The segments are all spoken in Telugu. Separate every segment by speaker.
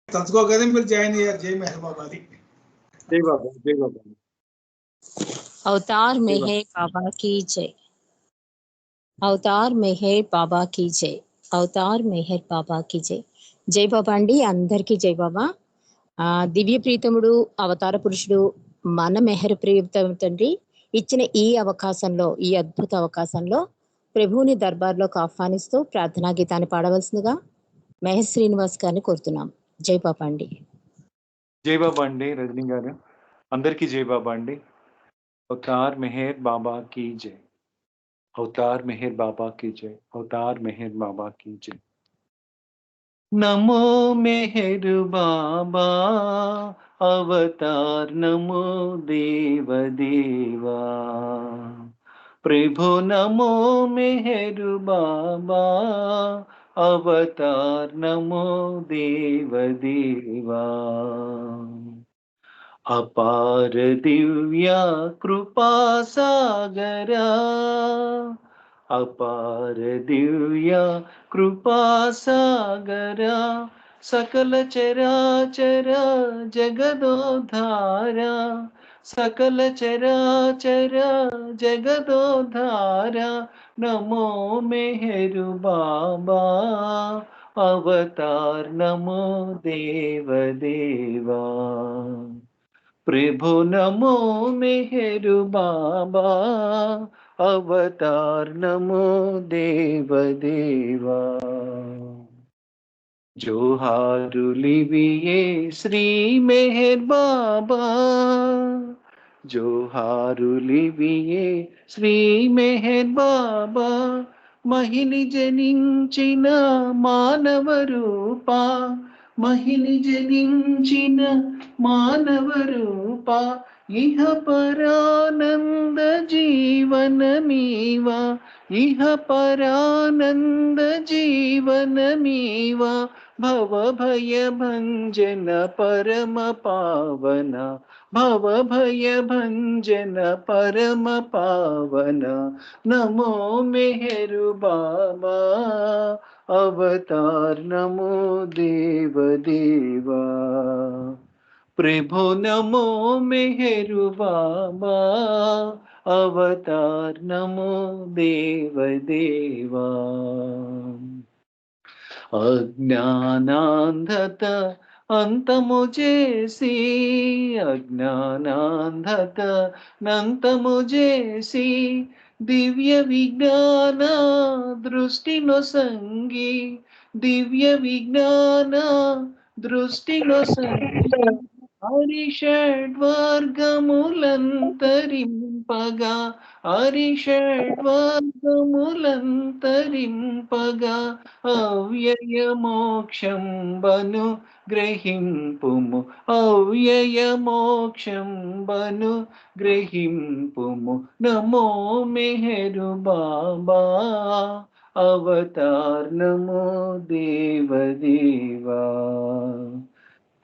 Speaker 1: తలుచుకోకనే మీరు జాయిన్ అయ్యారు. జై మెహర్ బాబాది.
Speaker 2: జై బాబా, జై బాబా.
Speaker 3: अवतार मेहर बाबा की जय। అవతార్ మెహర్ బాబా కీ జై. అవతార్ మెహర్ బాబా కీ జై. జై బాబా అండి, అందరికీ జై బాబా. దివ్య ప్రీతముడు, అవతార పురుషుడు, మన మెహర్ ప్రీతం తండ్రి ఇచ్చిన ఈ అవకాశంలో, ఈ అద్భుత అవకాశంలో ప్రభువుని దర్బార్లోకి ఆహ్వానిస్తూ ప్రార్థనా గీతాన్ని పాడవలసిందిగా మెహర్ శ్రీనివాస్ గారిని కోరుతున్నాం. జై బాబా అండి.
Speaker 2: జై బాబా అండి రజనీ గారు, అందరికీ జై బాబా అండి. అవతార్ మెహర్ బాబా కీ జై. అవతార్ మెహర్ బాబా కీ జై. అవతార్ మెహర్ బాబా కీ జై. నమో మెహర్ బాబా అవతార్, నమో దేవ దేవా ప్రభు, నమో మెహర్ బాబా అవతార్, నమో దేవ దేవా. అపార దివ్య కృపా సాగరా, అపార దివ్య కృపా సాగరా, సకల చరాచర జగదోధార, సకల చరాచర జగదోధార, నమో మెహరు బాబా అవతార్, నమో దేవ దేవా ప్రభు, నమో మెహరు బాబా అవతార్, నమో దేవ దేవా. జోహారులివియే శ్రీ మెహర్ బాబా, జోహారులివియే శ్రీ మెహర్ బాబా, మహిని జనించిన మానవ రూపా, మహిని జనించిన మానవ రూప, ఇహ పరానంద జీవనమీవా, ఇహ పరానంద జీవనమీవా, భవ భయ భంజన పరమ పావన, భవ భయ భంజన పరమ పావన, నమో మెహరు బాబా అవతార్, నమో దేవ దేవా ప్రభు, నమో మెహరు బాబా అవతార్, నమో దేవ దేవా. అజ్ఞానాంధత అంతము చేసి, అజ్ఞానాంధత నంతము చేసి, దివ్య విజ్ఞాన దృష్టిలో సంగి, దివ్య విజ్ఞాన దృష్టిలో సంగి, హరిషడ్వర్గములంతరింపగా, హరిషడ్వర్గములంతరింపగా, అవ్యయ మోక్షం బను గ్రహింపుము, అవ్యయ మోక్షం బను గ్రహింపుము, నమో మెహరు బాబా అవతార్, నమో దేవ దేవా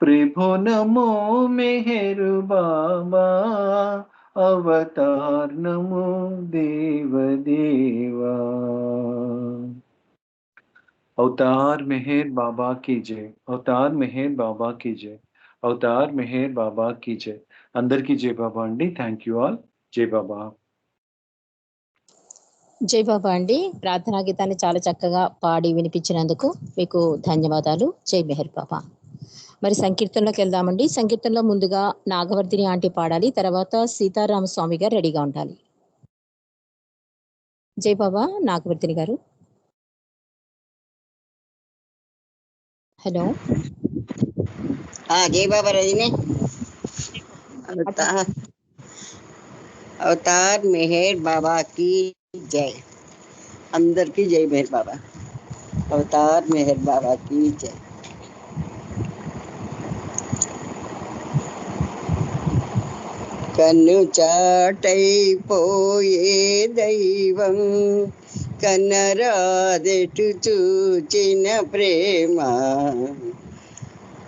Speaker 2: ప్రభు, నమో మెహరు బాబా అవతార్, నమో దేవ దేవా. అవతార్ మెహర్ బాబా కీ జై. అవతార్ మెహర్ బాబా కీ జై. అవతార్ మెహర్ బాబా కీ జై. అందరికీ జై బాబా అండి. Thank you all. జై బాబా.
Speaker 3: జై బాబా అండి. ప్రార్థనా గీతాన్ని చాలా చక్కగా పాడి వినిపించినందుకు మీకు ధన్యవాదాలు. జై మెహర్ బాబా. మరి సంకీర్తనలోకి వెళ్దామండి. సంకీర్తనలో ముందుగా నాగవర్ధిని ఆంటీ పాడాలి, తర్వాత సీతారామస్వామి గారు రెడీగా ఉండాలి. జై బాబా. నాగవర్ధిని గారు. హలో.
Speaker 4: జై బాబా రజని. అవతార్ మెహర్ బాబా की जय. అందరికీ జై మెహర్ బాబా. అవతార్ మెహర్ బాబా की जय. కన్ను చాటైపోయే దైవం, కన్నరాదెటు చూచిన ప్రేమ,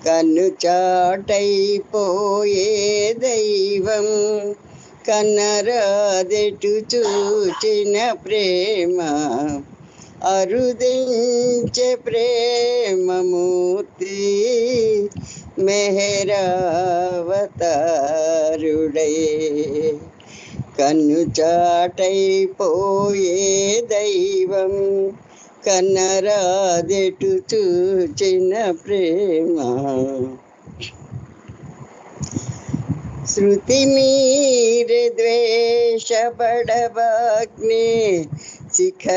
Speaker 4: కన్ను చాటైపోయే దైవం, కన్నరాదెటు చూచిన ప్రేమ, అరుదించే ప్రేమమూర్తి, మెహరావతారుడై కన్ను చాటైపోయే దైవం కన్నరాదెటు చూచిన ప్రేమ శృతి మీరే ద్వేషపడబాగ్ని శిఖరాగ్రస్థాయిని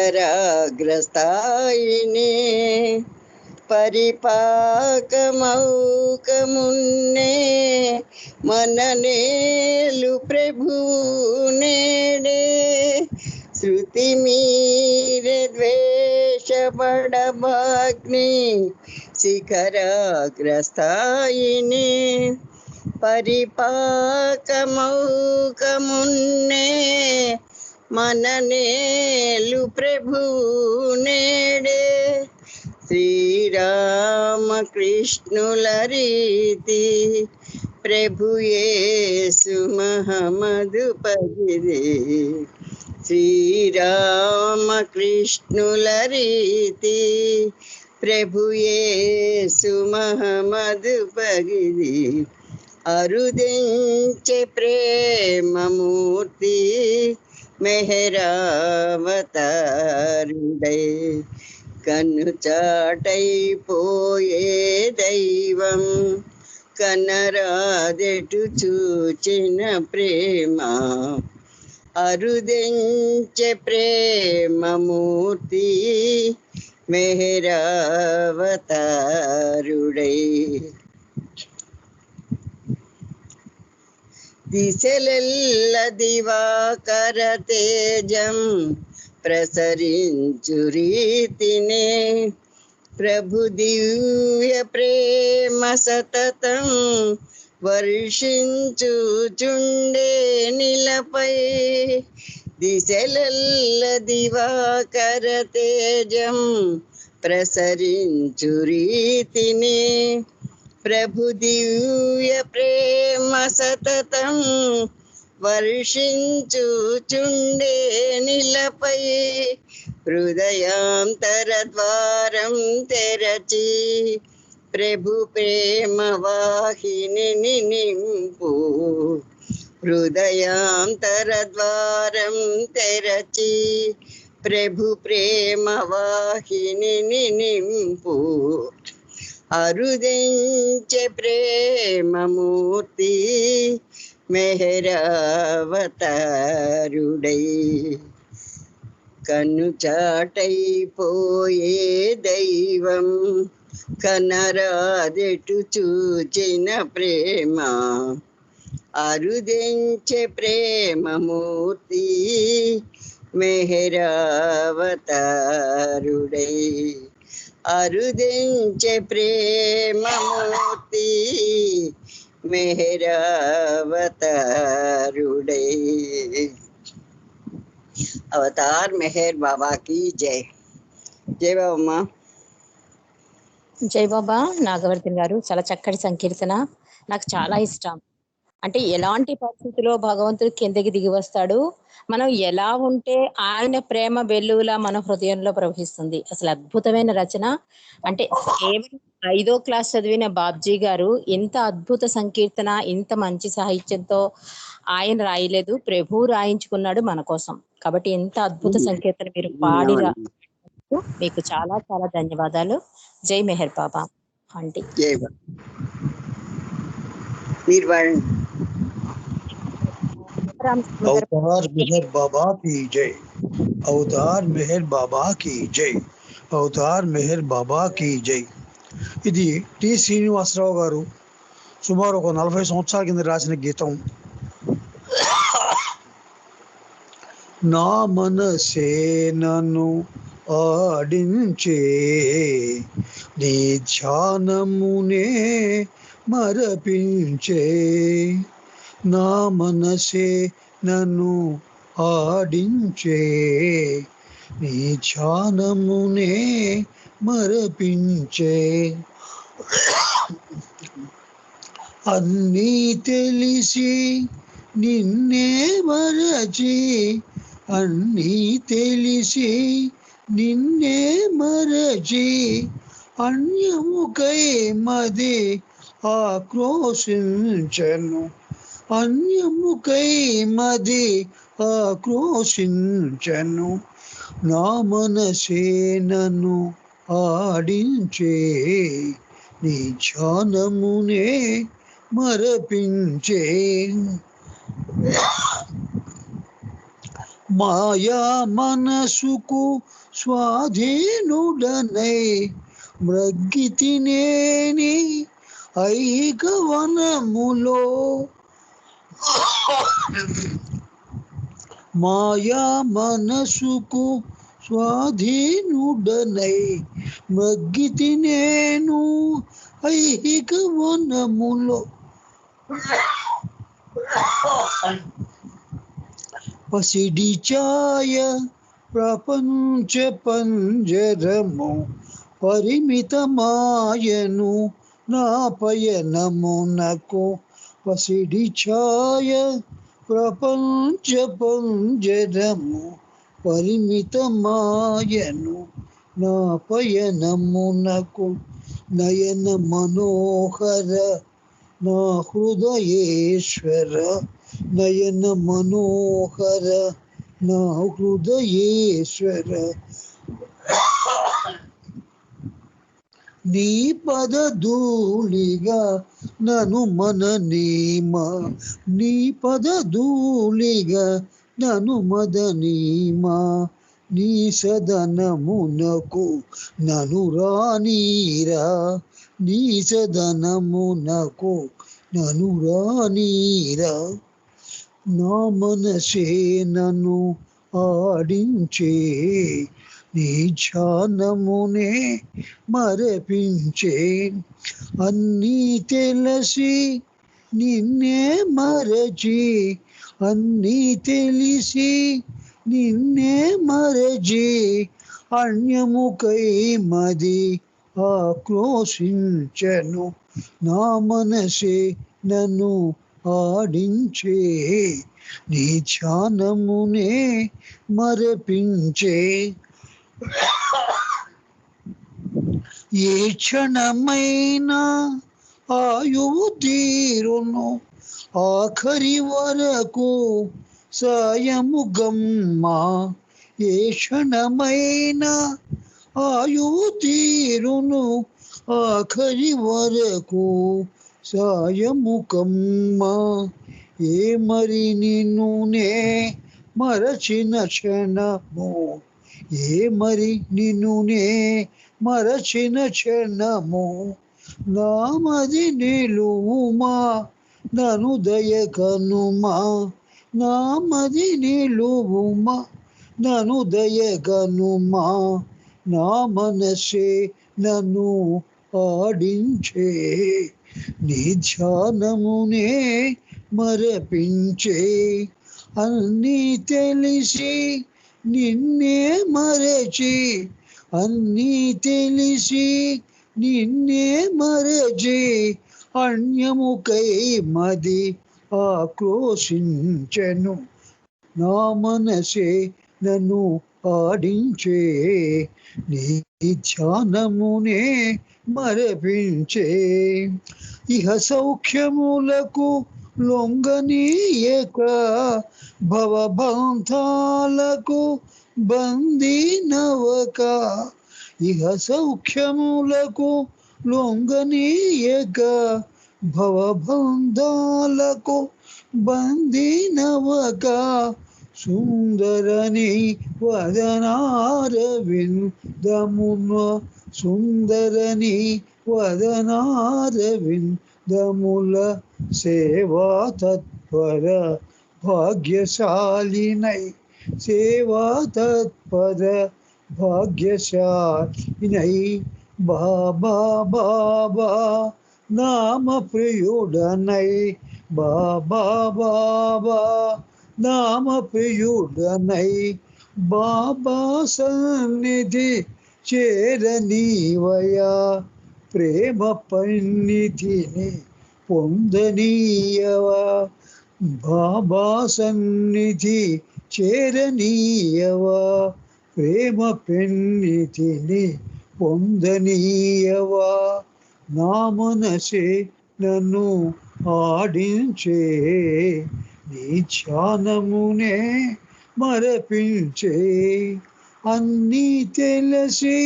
Speaker 4: పరిపాకమౌకమున్నే మననేలు ప్రభునేడే శృతి మీరే ద్వేషపడబాగ్ని శిఖరాగ్రస్థాయిని పరిపాకమౌకమున్నే మననేలు ప్రభునేడే శ్రీరామకృష్ణుల రీతి ప్రభుయేసు మహమ్మదు పగిరి శ్రీరామకృష్ణుల రీతి ప్రభుయేసు మహమ్మదు పగిరి అరుదించే ప్రేమమూర్తి మెహరావతారుడై కన్ను చాటైపోయే దైవం కన్నరాదెటు చూచిన ప్రేమ అరుదించే ప్రేమమూర్తి మెహరావతారుడై దిశలెల్ల దివాకర తేజం ప్రసరించు రీతినే ప్రభు దివ్య ప్రేమ సతతం వర్షించుచుండే నిలపై దిశలెల్ల దివాకర తేజం ప్రసరించు రీతినే ప్రభు దివ్య ప్రేమ సతతం వర్షించుచుండే నిలపై హృదయాంతర ద్వారం తెరచి ప్రభు ప్రేమ వాహిని నింపు హృదయాంతర ద్వారం తెరచి ప్రభు ప్రేమ వాహిని నింపు అరుదించే ప్రేమమూర్తి మెహరావతారుడై కన్ను చాటైపోయే దైవం కనరాదెటు చూచిన ప్రేమ అరుదించే ప్రేమమూర్తి మెహరావతారుడై అరుదించే ప్రేమమూర్తి మెహరావతారుడై అవతార్ మెహర్ బాబా की జై. జై బాబమ్మ.
Speaker 3: జై బాబా. నాగవర్ధన్ గారు చాలా చక్కటి సంకీర్తన, నాకు చాలా ఇష్టం. అంటే ఎలాంటి పరిస్థితిలో భగవంతుడు కిందకి దిగి వస్తాడు, మనం ఎలా ఉంటే ఆయన ప్రేమ వెల్లువలా మన హృదయంలో ప్రవహిస్తుంది. అసలు అద్భుతమైన రచన. అంటే కేవలం 5వ క్లాస్ చదివిన బాబ్జీ గారు ఇంత అద్భుత సంకీర్తన, ఇంత మంచి సాహిత్యంతో ఆయన రాయలేదు, ప్రభు రాయించుకున్నాడు మన కోసం. కాబట్టి ఇంత అద్భుత సంకీర్తన మీరు పాడి మీకు చాలా చాలా ధన్యవాదాలు. జై మెహర్ బాబా ఆంటీ.
Speaker 4: జై బాబా. మీరు వాడండి.
Speaker 1: अवतार मेहर बाबा की जय. अवतार मेहर बाबा की जय. अवतार मेहर बाबा की जय. ఇది టి శ్రీనివాసరావు గారు సుమారు ఒక 40 సంవత్సరాల కింద రాసిన గీతం. నా మనసే నన్ను ఆడించే నీ ధ్యానమునే మరపించే. నా మనసే నన్ను ఆడించే నీ ధ్యానమునే మరపించే. అన్నీ తెలిసి నిన్నే మరచి, అన్నీ తెలిసి నిన్నే మరచి, అన్యముకై మది ఆక్రోశించెను. అన్యముకై మది ఆక్రోశించెను. నా మనసే నన్ను ఆడించే, నీ ధ్యానమునే మరపించే. మాయా మనసుకు స్వాధీనుడనై మ్రగ్గితినేని ఐక వనములో. మాయా మనసుకు స్వాధీనుడనై మ్రగ్గితినేను ఐక వనములో. పసిడి ఛాయ ప్రపంచ పంజరము పరిమితమాయను నా పయనమునకు. పసిడి ఛాయ ప్రపంచ పంజరము పరిమితమాయను నా పయనమునకు. నయన మనోహర నా హృదయేశ్వర, నయన మనోహర నా హృదయేశ్వర. నీ పద ధూళిగా నను మననీమా, నీ పద ధూళిగా నను మదనీమా. నీ సదనమునకు నను రానీరా, నీ సదనమునకు నను రానీరా. నా మనసే నన్ను ఆడించే, నీ ధ్యానమునే మరపించే. అన్నీ తెలిసి నిన్నే మరచి, అన్నీ తెలిసి నిన్నే మరచి, అన్యముకై మది ఆక్రోశించెను. నా మనసే నన్ను ఆడించే, నీ ధ్యానమునే మరపించే. ఏ క్షణమైనా ఆయువు తీరును, ఆఖరి వరకు సాయము గమ్మా. ఏ క్షణమైనా ఆయువు తీరును, ఆఖరి వరకు సాయము కమ్మా. ఏ మరి నిన్నునే మరచిన క్షణము, ఏ మరి నిన్నునే మరచిన క్షణము. నామది నిలువుమా నను దయకనుమా, నామది నిలువుమా నను దయకనుమా. నా మనసే నన్ను ఆడించే, నీ ధ్యానమునే మరపించే. అన్నీ తెలిసి నిన్నే మరచి, అన్నీ తెలిసి నిన్నే మరచి, అన్యముకై మది ఆక్రోశించెను. నా మనసే నన్ను ఆడించే, నీ ధ్యానమునే మరపించే. ఇహ సౌఖ్యములకు లొంగనీయక, భవబంధాలకు బందీనవక. ఇహ సౌఖ్యములకు లొంగనీయక, భవబంధాలకు బందీనవక. సుందరని వదనారవిందమున, సుందరని వదనారవిందముల సేవా తత్పర భాగ్యశాలినై, సేవా తత్పర భాగ్యశాలినై. బాబా బాబా నామ ప్రియుడనై, బాబా బాబా నామ ప్రియుడనై. బాబా సన్నిధి చేరనీవయా, ప్రేమ పన్నిధిని పొందనీయవా. బాబా సన్నిధి చేరనీయవా, ప్రేమ పెన్నిధిని పొందనీయవా. నా మనసే నన్ను ఆడించే, నీ ధ్యానమునే మరపించే. అన్నీ తెలిసి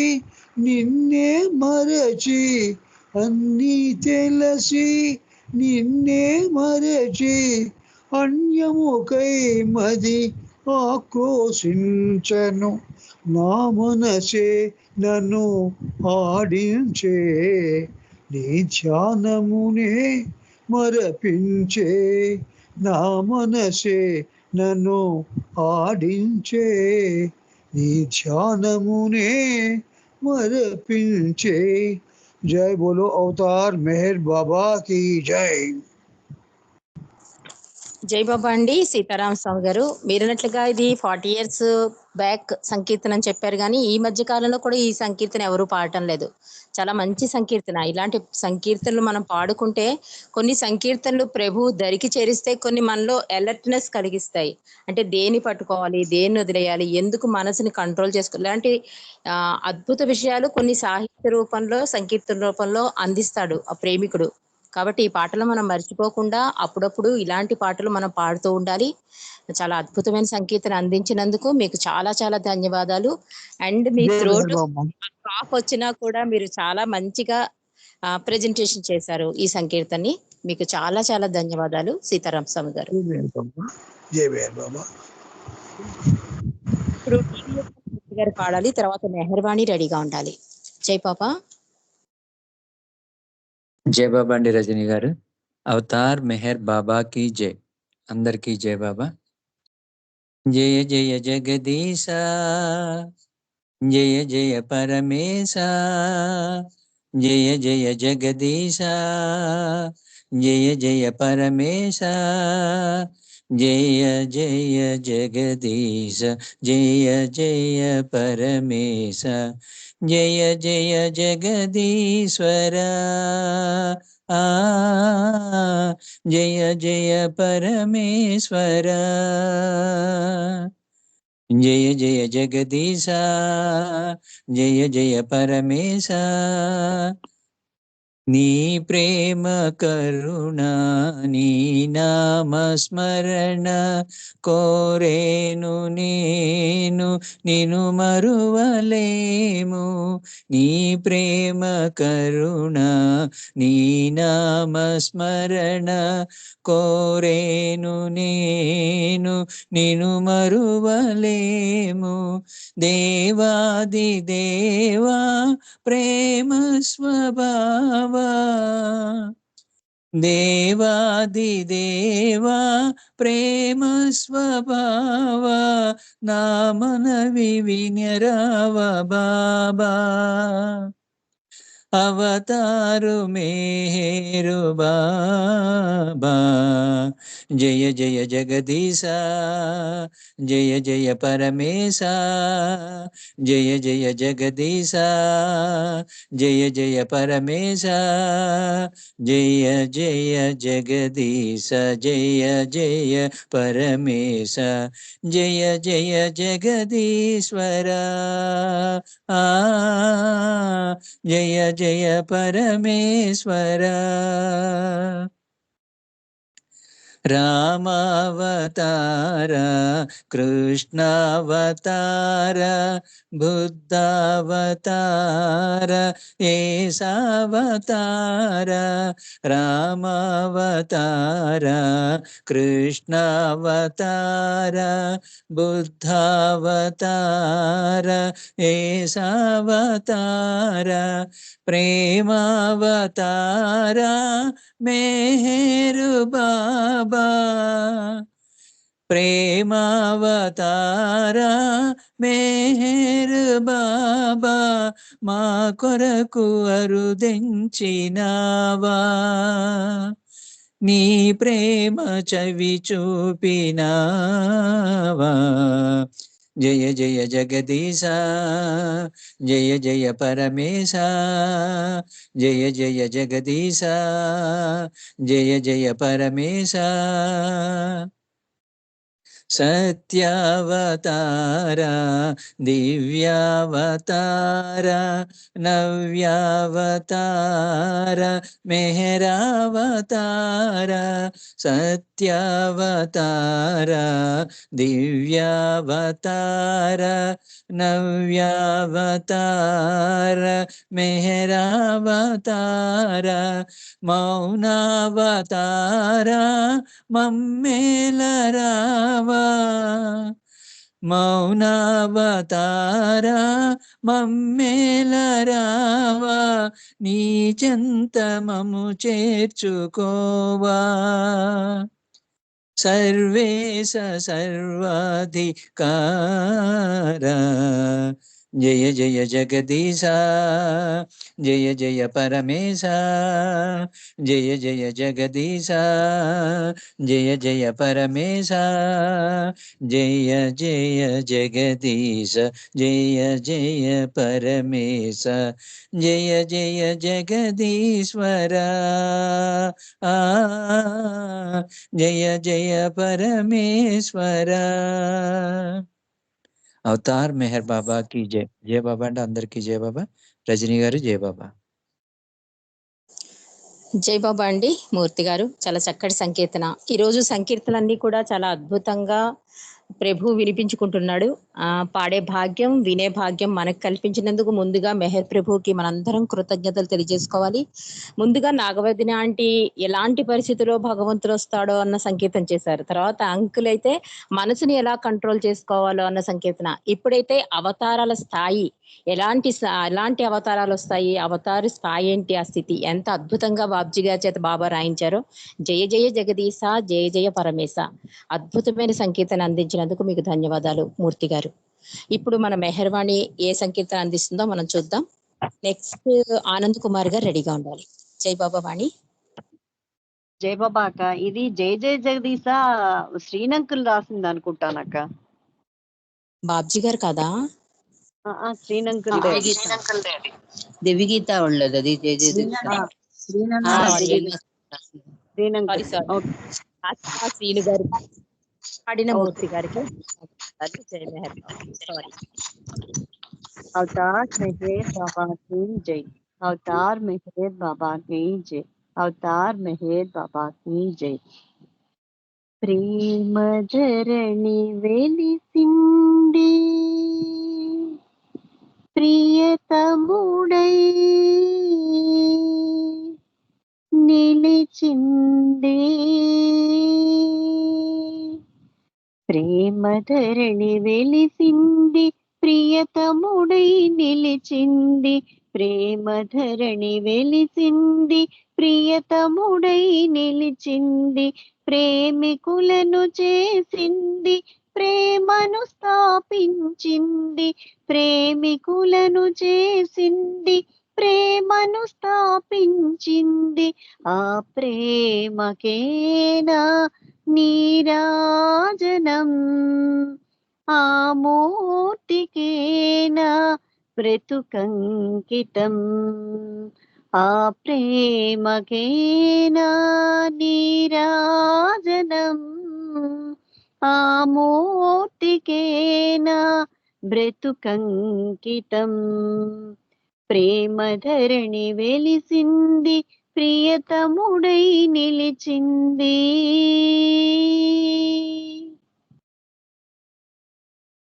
Speaker 1: నిన్నే మరచి, అన్నీ తెలిసి నిన్నే మరచి, అన్యముకై మది ఆక్రోశించను. నా మనసే నన్ను ఆడించే, నీ ధ్యానమునే మరపించే. నా మనసే నన్ను ఆడించే, నీ ధ్యానమునే మరపించే. జై బోలో అవతార్ మెహర్ బాబా की జై.
Speaker 3: జై బాబా అండి. సీతారామ స్వామి గారు మీరన్నట్లుగా ఇది 40 years బ్యాక్ సంకీర్తన అని చెప్పారు, కానీ ఈ మధ్య కాలంలో కూడా ఈ సంకీర్తన ఎవరు పాడటం లేదు. చాలా మంచి సంకీర్తన. ఇలాంటి సంకీర్తనలు మనం పాడుకుంటే, కొన్ని సంకీర్తనలు ప్రభు దరికి చేరిస్తే కొన్ని మనలో అలర్ట్నెస్ కలిగిస్తాయి. అంటే దేని పట్టుకోవాలి, దేన్ని వదిలేయాలి, ఎందుకు మనసుని కంట్రోల్ చేసుకోవాలి, ఇలాంటి అద్భుత విషయాలు కొన్ని సాహిత్య రూపంలో, సంకీర్తన రూపంలో అందిస్తాడు ఆ ప్రేమికుడు. కాబట్టి ఈ పాటలు మనం మర్చిపోకుండా అప్పుడప్పుడు ఇలాంటి పాటలు మనం పాడుతూ ఉండాలి. చాలా అద్భుతమైన సంకీర్తన అందించినందుకు మీకు చాలా చాలా ధన్యవాదాలు. అండ్ మీ
Speaker 1: జై మెహర్
Speaker 3: త్రోట్
Speaker 1: బాబా.
Speaker 3: కాఫ్ వచ్చినా కూడా మీరు చాలా మంచిగా ప్రెజెంటేషన్ చేశారు ఈ సంకీర్తనని. మీకు చాలా చాలా ధన్యవాదాలు సీతారాం స్వామి గారు.
Speaker 1: జై మెహర్ బాబా. జై మెహర్ బాబా.
Speaker 3: ఇప్పుడు గారు పాడాలి, తర్వాత మెహర్వాణి రెడీగా ఉండాలి. జై పాపా.
Speaker 5: జై బాబా అండి రజని గారు. అవతార్ మెహర్ బాబాకి జై. అందరికీ జై బాబా. జయ జయ జగదీశ, జయ జయ పరమేశ, జయ జయ జగదీశ, జయ జయ పరమేశ, జయ జయ జగదీశ, జయ జయ పరమేశ, జయ జయ జగదీశ్వర, జయ జయ పరమేశ్వర, జయ జయ జగదీశ, జయ జయ పరమేశ. నీ ప్రేమ కరుణ, నీ నామస్మరణ కోరేను నేను, నిను మరువలేము. నీ ప్రేమ కరుణ, నీ నామస్మరణ కోరేను నేను, నిను మరువలేము. దేవాది దేవా ప్రేమ స్వభావా, దేవాది దేవా ప్రేమ స్వభావా, నా మనవి వినరావ బాబా. అవతారు మేరు బాబా, జయ జయ జగదీశ, జయ జయ పరమేశ, జయ జయ జగదీశ, జయ జయ పరమేశ, జయ జయ జగదీశ, జయ జయ పరమేశ, జయ జయ జగదీశ్వర, జయ జయ పరమేశ్వర. రామావతార, కృష్ణావతార, బుద్ధావతార, ఏసావతార. రామావతార, కృష్ణావతార, బుద్ధావతార, ఏసావతార. ప్రేమావతార మెహరు బాబా, ప్రేమావతార మెహరు బాబా, మా కొరకు అరుదించినావా. నీ ప్రేమ చవి చూపినావా. జయ జయ జగదీశ, జయ జయ పరమేశ, జయ జయ జగదీశ, జయ జయ పరమేశ. సత్యావతార దివ్యావతార నవ్యావతార మెహరావతార సత్యావతార దివ్యావతార నవ్యావతార మెహరావతార మౌనావతార మమ్మేలరావా మౌనావతార మమ్మేలరావా నీ చెంతమము చేర్చుకోవా సర్వేశ సర్వాధికార జయ జయ జగదీశ జయ జయ పరమేశ జయ జయ జగదీశ జయ జయ పరమేశ జయ జయ జగదీశ జయ జయ పరమేశ జయ జయ జగదీశ్వర జయ జయ పరమేశ్వర. అవతార్ మెహర్ బాబా की జై. జై బాబా అంటే అందరికీ జై బాబా. రజనీ గారు జై బాబా.
Speaker 3: జై బాబా అండి మూర్తి గారు, చాలా చక్కటి సంకీర్తన. ఈరోజు సంకీర్తనలన్నీ కూడా చాలా అద్భుతంగా ప్రభు వినిపించుకుంటున్నాడు. పాడే భాగ్యం, వినే భాగ్యం మనకు కల్పించినందుకు ముందుగా మెహర్ ప్రభుకి మనందరం కృతజ్ఞతలు తెలియజేసుకోవాలి. ముందుగా నాగవదిన ఆంటీ ఎలాంటి పరిస్థితిలో భగవంతుడు వస్తాడో అన్న సంకీర్తన చేశారు. తర్వాత అంకుల్ అయితే మనసుని ఎలా కంట్రోల్ చేసుకోవాలో అన్న సంకీర్తన. ఇప్పుడైతే అవతారాల స్థాయి, ఎలాంటి అవతారాలు వస్తాయి, అవతార స్థాయి ఏంటి, ఆ స్థితి ఎంత అద్భుతంగా బాబ్జీ గారి చేత బాబా రాయించారో. జయ జయ జగదీశ జయ జయ పరమేశ. అద్భుతమైన సంకీర్తన అందించినందుకు మీకు ధన్యవాదాలు మూర్తి గారు. ఇప్పుడు మన మెహర్వాణి ఏ సంకీర్తన అందిస్తుందో మనం చూద్దాం. నెక్స్ట్ ఆనంద్ కుమార్ గారు రెడీగా ఉండాలి. జై బాబా వాణి.
Speaker 4: జై బాబా అక్క. ఇది జై జై జగదీశ శ్రీనంకుల్ రాసింది అనుకుంటానక్క.
Speaker 3: బాబ్జీ గారు కదా?
Speaker 4: శ్రీనంకుల్
Speaker 6: దివ్యగీత ఉಳ್ಳది అది జై జై
Speaker 3: సారీ శ్రీను గారు పాడిన మూర్తి గారికి జై మెహర్. సారీ.
Speaker 4: అవతార్ మెహర్ బాబా की जय. అవతార్ మెహర్ బాబా की जय. అవతార్ మెహర్ బాబా की जय. ప్రేమ ధరణి వెలిసింది ప్రియతముడై నిలిచింది. ప్రేమ ధరణి వెలిసింది ప్రియతముడై నిలిచింది. ప్రేమ ధరణి వెలిసింది ప్రియతముడై నిలిచింది. ప్రేమికులను చేసింది ప్రేమను స్థాపించింది. ప్రేమికులను చేసింది ప్రేమను స్థాపించింది. ఆ ప్రేమకేనా నీరాజనం, ఆ మూర్తికేనా బ్రతుకంకితం. ఆ ప్రేమకేనా నీరాజనం, ఆ మూర్తికేనా బ్రతుకంకితం. ప్రేమ ధరణి వెలిసింది ప్రియతముడై నిలిచింది.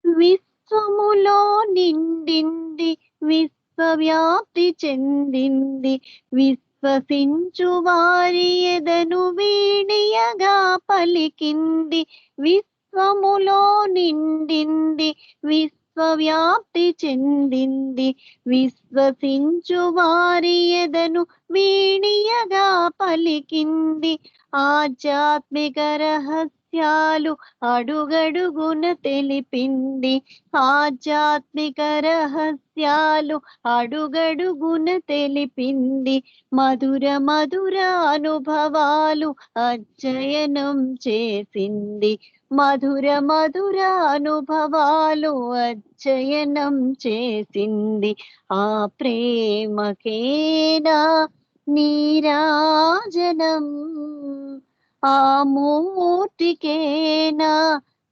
Speaker 4: విశ్వములో నిండింది విశ్వవ్యాప్తి చెందింది. విశ్వసించు వారి ఎదను వీణియగా పలికింది. విశ్వములో నిండింది విశ్వవ్యాప్తి చెందింది. విశ్వసించు వారి ఎదను వీణియగా పలికింది. ఆధ్యాత్మిక రహస్యాలు అడుగడుగున తెలిపింది. ఆధ్యాత్మిక రహస్యాలు అడుగడుగున తెలిపింది. మధుర మధుర అనుభవాలు అధ్యయనం చేసింది. మధుర మధుర అనుభవాలు అధ్యయనం చేసింది. ఆ ప్రేమకేనా నీరాజనం, ఆ మూర్తికేనా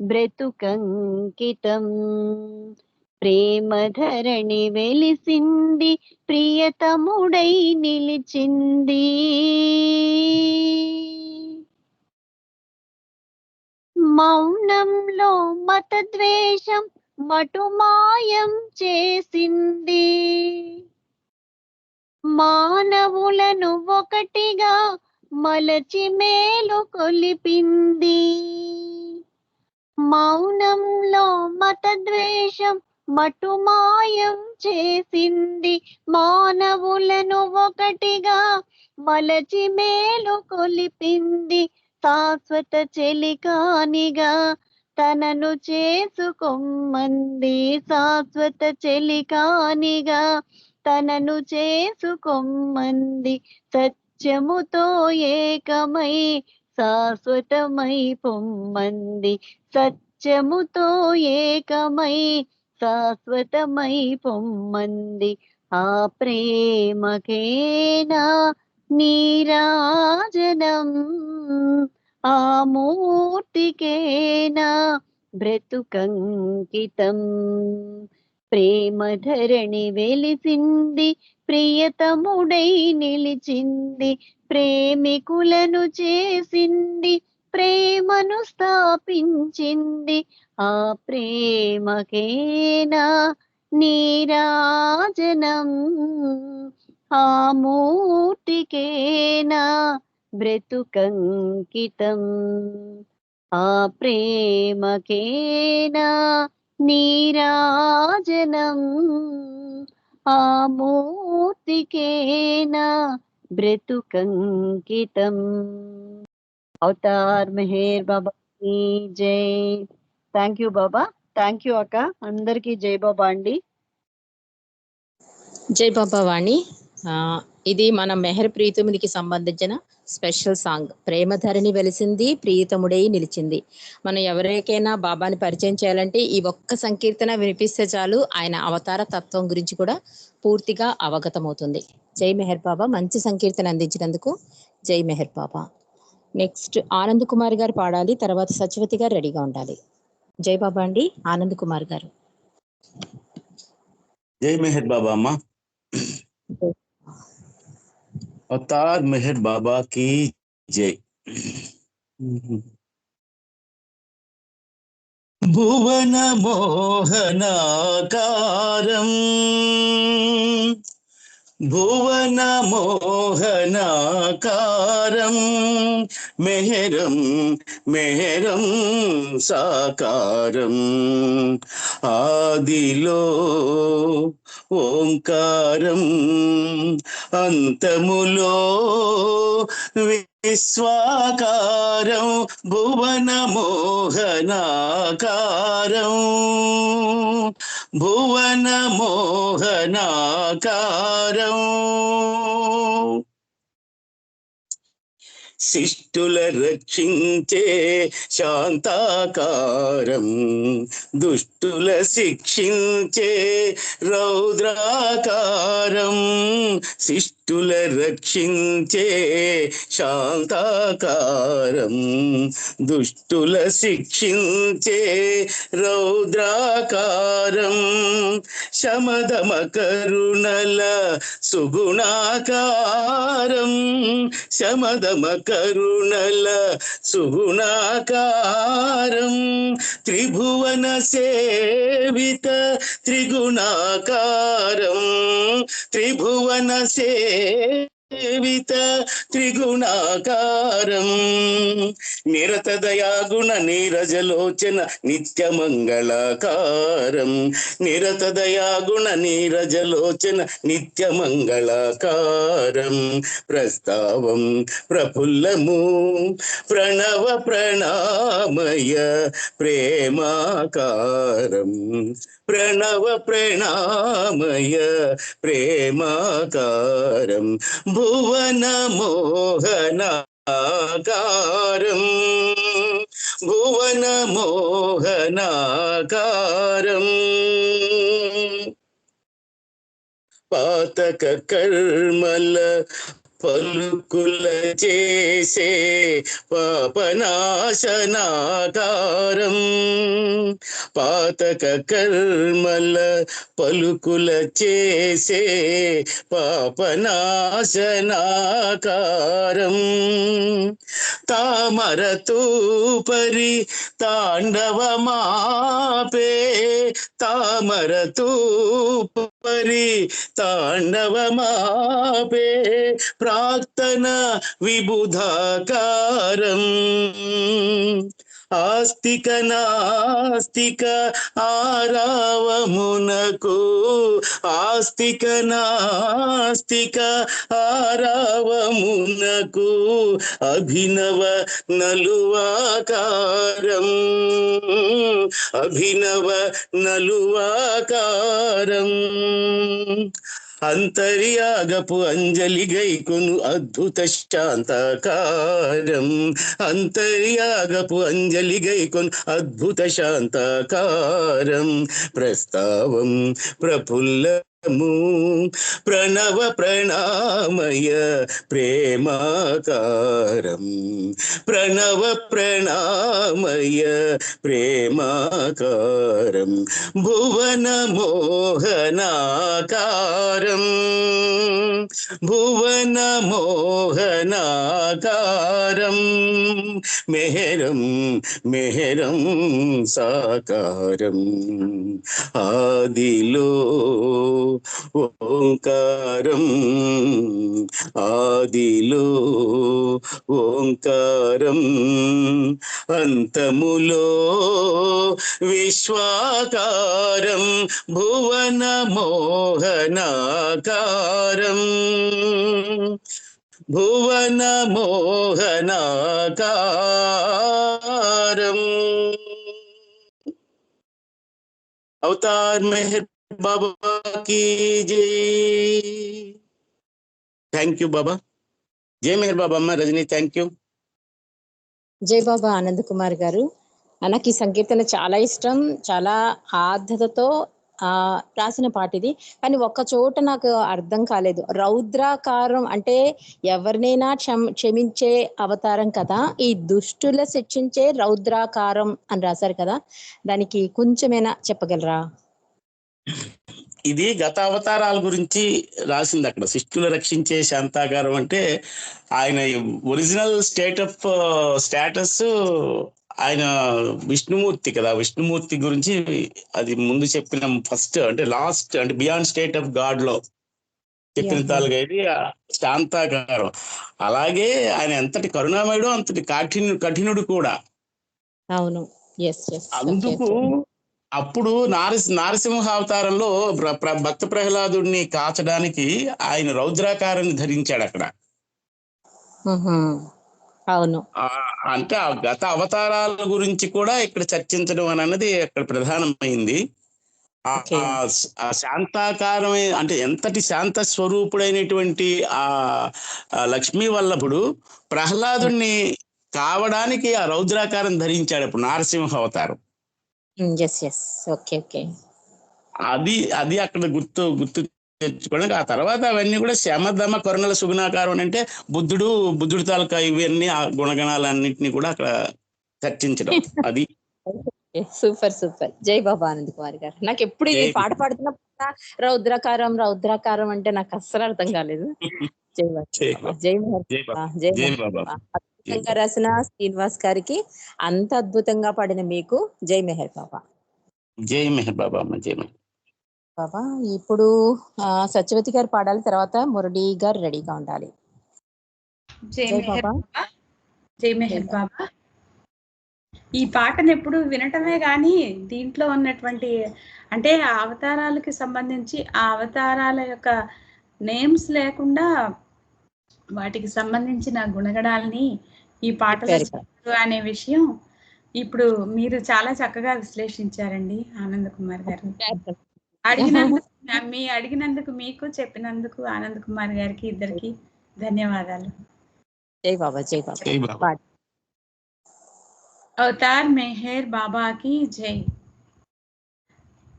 Speaker 6: బ్రతుకంకితం. ప్రేమ ధరణి వెలిసింది, ప్రియతముడై నిలిచింది. మౌనంలో మతద్వేషం మటుమాయం చేసింది. మానవులను ఒకటిగా మలచి మేలు కొలిపింది. మౌనంలో మతద్వేషం మటుమాయం చేసింది. మానవులను ఒకటిగా మలచి మేలు కొలిపింది. శాశ్వత చెలికానిగా తనను చేసుకొమ్మంది. శాశ్వత చెలికానిగా తనను చేసుకొమ్మంది. సత్యముతో ఏకమై శాశ్వతమై పొమ్మంది. సత్యముతో ఏకమై శాశ్వతమై పొమ్మంది. ఆ ప్రేమకేనా నీరాజనం, ఆ మూర్తికేనా బ్రతుకంకితం. ప్రేమ ధరణి వెలిసింది, ప్రియతముడై నిలిచింది. ప్రేమికులను చేసింది, ప్రేమను స్థాపించింది. ఆ ప్రేమకేనా నీరాజనం, ఆ మూర్తికేనా బ్రతుకంకితం. ఆ ప్రేమకేనా నీరాజనం, ఆ మూర్తికేనా బ్రతుకంకితం. అవతార్ మెహర్ బాబా की జై. Thank you Baba. Thank you అక్క. అందరికీ జై బాబా అండి.
Speaker 3: జై బాబా వాణి. ఇది మన మెహర్ ప్రీతమునికి సంబంధించిన స్పెషల్ సాంగ్. ప్రేమధరణి వెలిసింది, ప్రియతముడై నిలిచింది. మనం ఎవరికైనా బాబాని పరిచయం చేయాలంటే ఈ ఒక్క సంకీర్తన వినిపిస్తే చాలు, ఆయన అవతార తత్వం గురించి కూడా పూర్తిగా అవగతమవుతుంది. జై మెహర్ బాబా, మంచి సంకీర్తన అందించినందుకు జై మెహర్ బాబా. నెక్స్ట్ ఆనంద్ కుమార్ గారు పాడాలి, తర్వాత సత్యవతి గారు రెడీగా ఉండాలి. జై బాబా అండి. ఆనంద్ కుమార్ గారు.
Speaker 7: జై మెహర్ బాబా అమ్మా. అవతార్ మెహర్ బాబా की జై. భువన మోహనాకారం, భువన మోహనాకారం, మెహరం మెహరం సాకారం. ఆదిలో ఓంకారం, అంతములో విశ్వాకారం. భువన మోహనాకారం, భువన మోహనాకారం. శిష్టుల రక్షించే శాంతాకారం, దుష్టుల శిక్షించే రౌద్రాకారం. శిష్టుల రక్షించే శాంతాకారం, దుష్టుల శిక్షించే రౌద్రాకారం. శమదమ కరుణల సుగుణాకారం, శమదమ కరుణల సుగుణాకారం. త్రిభువన సేవిత త్రిగుణాకారం, త్రిభువన సేవిత త్రిగుణాకారం. నిరత దయాగుణ నీరజలోచన నిత్యమంగళాకారం, నిరత దయాగుణ నీరజలోచన నిత్యమంగళాకారం. ప్రస్తావం ప్రఫుల్లము ప్రణవ ప్రణామయ ప్రేమాకారం, ప్రణవ ప్రణామయ ప్రేమాకారం. భువన మోహనాకారం, భువన మోహనాకారం. పాతక కర్మల పలుకుల చేసే పాపనాశనాకారం పాతక కర్మల పలుకుల చేసే పాపనాశనాకారం తామరతూ పరి తాండవమాపే తామరతూ పరి తాండవమాపే ప్రాక్తన విబుధాకారం ఆస్తిక నాస్తిక ఆరావమునకు ఆస్తిక నాస్తిక ఆరావమునకు అభినవ నలువాకారం అభినవ నలువాకారం అంతర్యాగపు అంజలి గైకొను అద్భుత శాంతకారం అంతర్యాగపు అంజలి గైకొను అద్భుత శాంతకారం ప్రస్తావం ప్రఫుల్లము ప్రణవ ప్రణామయ ప్రేమాకారం ప్రణవ ప్రణామయ ప్రేమాకారం భువన మోహనాకారం భువన మోహనాకారం మెహరం మెహరం సాకారం ఆదిలో ఓంకారం ఆదిలో ఓంకారం అంతములో విశ్వాకారం భువన మోహనాకారం భువన మోహనాకారం అవతార్ మెహర్ బాబా की जय థ్యాంక్ యూ బాబా జై మెహర్ బాబా అమ్మ రజనీ థ్యాంక్ యూ
Speaker 3: జై బాబా ఆనంద్ కుమార్ గారు. నాకు ఈ సంకీర్తన చాలా ఇష్టం, చాలా ఆర్ద్రతతో రాసిన పాట ఇది. కానీ ఒక్క చోట నాకు అర్థం కాలేదు. రౌద్రాకారం అంటే ఎవరినైనా క్షమించే అవతారం కదా, ఈ దుష్టుల శిక్షించే రౌద్రాకారం అని రాశారు కదా, దానికి కొంచెమైనా చెప్పగలరా?
Speaker 7: ఇది గత అవతారాల గురించి రాసింది. అక్కడ శిష్టులు రక్షించే శాంతాకారం అంటే ఆయన ఒరిజినల్ స్టేటస్ ఆయన విష్ణుమూర్తి కదా, విష్ణుమూర్తి గురించి అది ముందు చెప్పిన ఫస్ట్ అంటే లాస్ట్ అంటే బియాండ్ స్టేట్ ఆఫ్ గాడ్ లో చెప్పిన తాలుగైది శాంతాకారం. అలాగే ఆయన ఎంతటి కరుణామయుడు అంతటి కఠినుడు కూడా.
Speaker 3: అవును.
Speaker 7: అందుకు అప్పుడు నారసింహ అవతారంలో భక్త ప్రహ్లాదుడిని కాచడానికి ఆయన రౌద్రాకారాన్ని ధరించాడు అక్కడ.
Speaker 3: అవును.
Speaker 7: అంటే ఆ గత అవతారాల గురించి కూడా ఇక్కడ చర్చించడం అన్నది అక్కడ ప్రధానమైంది. ఆ శాంతాకారమే అంటే ఎంతటి శాంత స్వరూపుడైనటువంటి ఆ లక్ష్మీ వల్లభుడు ప్రహ్లాదుణ్ణి కావడానికి ఆ రౌద్రాకారం ధరించాడు అప్పుడు నారసింహ అవతారం. అది అక్కడ గుర్తు తెచ్చుకోవడానికి. ఆ తర్వాత అవన్నీ కూడా శమధమ కరుణల సుగుణాకారం అంటే బుద్ధుడి తాలూకా ఇవన్నీ ఆ గుణగణాలన్నింటినీ కూడా అక్కడ చర్చించడం. అది
Speaker 3: సూపర్. జై బాబా ఆనంద్ కుమార్ గారు. నాకు ఎప్పుడు ఇది పాట పాడుతున్నప్పుడు రౌద్రాకారం అంటే నాకు అస్సలు అర్థం కాలేదు. జై బాబా. జై బాబా. అద్భుతంగా రాసిన శ్రీనివాస్ గారికి, అంత అద్భుతంగా పాడిన మీకు జై మెహర్ బాబా.
Speaker 7: జై మెహర్ బాబా అమ్మ. జై మెహర్
Speaker 3: బాబా. ఇప్పుడు సత్యవతి గారు పాడాలి, తర్వాత మురళి గారు రెడీగా ఉండాలి.
Speaker 8: జై బాబా. జై మెహర్ బాబా. ఈ పాటను ఎప్పుడు వినటమే కానీ దీంట్లో ఉన్నటువంటి అంటే అవతారాలకి సంబంధించి ఆ అవతారాల యొక్క నేమ్స్ లేకుండా వాటికి సంబంధించిన గుణగణాలని ఈ పాటలో చెప్పారు అనే విషయం ఇప్పుడు మీరు చాలా చక్కగా విశ్లేషించారండి ఆనంద్ కుమార్ గారు. అడిగినందుకు మీకు, చెప్పినందుకు ఆనంద్ కుమార్ గారికి ఇద్దరికి ధన్యవాదాలు.
Speaker 3: జై బాబా. జై బాబా.
Speaker 8: అవతార్ మెహర్ బాబా की जय.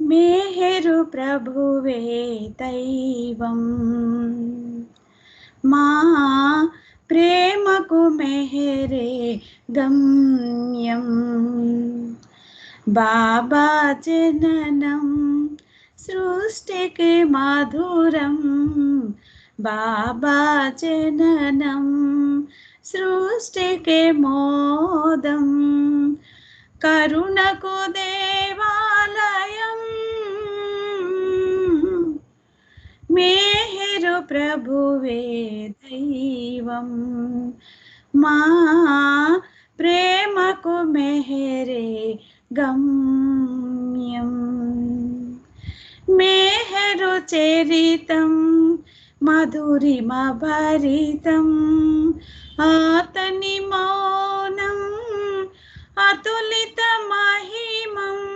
Speaker 8: मेहरु प्रभुवे दैवं మా ప్రేమకు మెహరే గమ్యం. బాబా జననం సృష్టికి మధురం. బాబా జననం సృష్టికి మోదం. కరుణకు దేవాలయం మేహరు ప్రభువే దైవం. మా ప్రేమకు మెహరే గమ్యం. మేహరు చరితం మధురిమ భరితం. అతని మౌనం అతులిత మహిమం.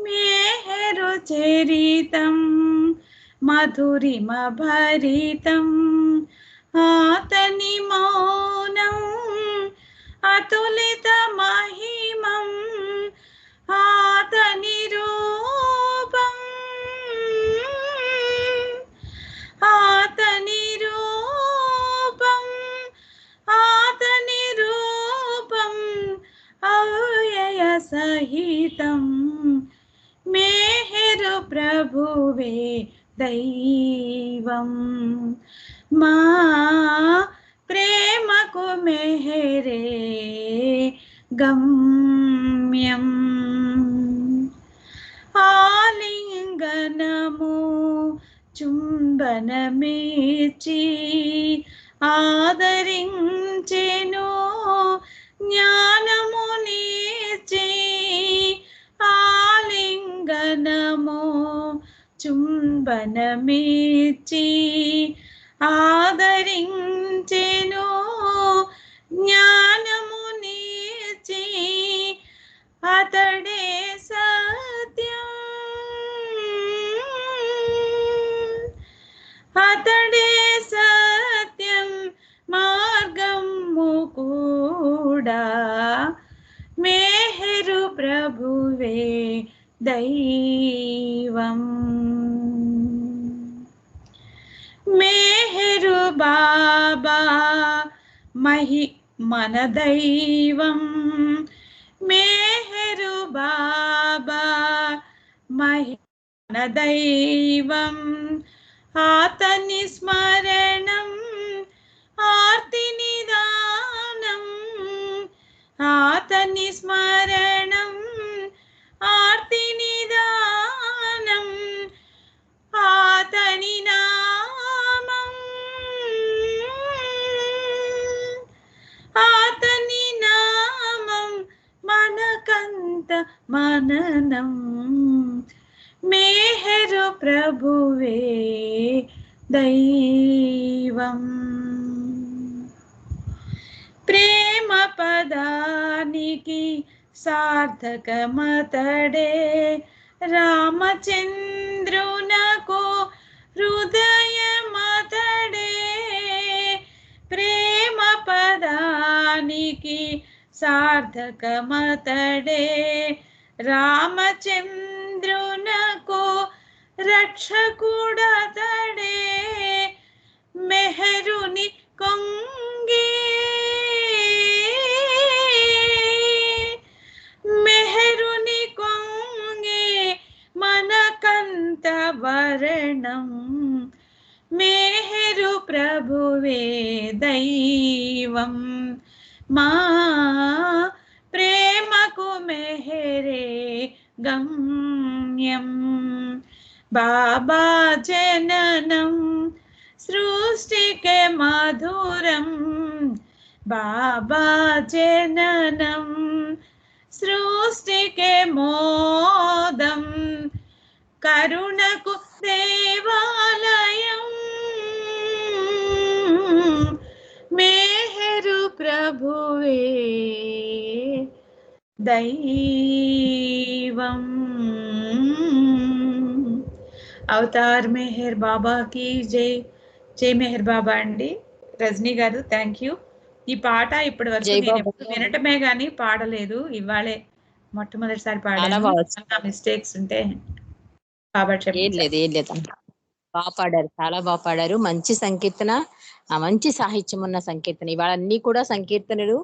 Speaker 8: మేహరు చరితం మధురిమ భరితం. అతని మౌనం అతులిత మహిమం. అతని రూపం అతని రూపం అతని రూపం అవ్యయ సహితం. మేహరు ప్రభువే దైవం. మా ప్రేమకు మెహరే గమ్యం. ఆలింగనము చుంబనమిచ్చి ఆదరించెను జ్ఞానమునిచ్చి. ఆలింగనము చుంబనమిచ్చి ఆదరించెను జ్ఞానమునిచ్చి. అతడే సత్యం అతడే సత్యం మార్గము కూడా. మేహరు ప్రభువే దైవం. మేహరు బాబా మన దైవం. మేహరు బాబా మన దైవం. అతని స్మరణం ఆర్తి నిదానం. అతని స్మరణం ఆర్తి నిదానం. అతని నామం అతని నామం మనకంత మననం. మేహరు ప్రభువే దైవం. ప్రేమ పదానికి సార్థకమతడే. రామచంద్రునకు హృదయమతడే. ప్రేమ పదానికి సార్థకమతడే. రామచంద్రునకు రక్షకుడతడే. మెహరుని కొంగే మెహరుని కొంగే మనకంత వరణం. మేహరు ప్రభువే దైవం. మా ప్రేమకు మెహరే గమ్యం. బాబా జననం సృష్టికే మధురం. బాబా జననం సృష్టికే మోదం. కరుణకు దేవాలయం మేహరు ప్రభువే దైవం. అవతార్ మెహర్ బాబాకి జై. జై మెహర్ బాబా అండి. రజనీ గారు థ్యాంక్ యూ. ఈ పాట ఇప్పటి వరకు నేను ఎప్పుడు వినటమే గానీ పాడలేదు. ఇవాళే మొట్టమొదటిసారి పాడాను. మిస్టేక్స్ ఉంటే బాబా చెప్పండి.
Speaker 3: బాగా పాడారు, చాలా బాగా పాడారు. మంచి సంకీర్తన, మంచి సాహిత్యం ఉన్న సంకీర్తన. ఇవాళ అన్ని కూడా సంకీర్తనలు,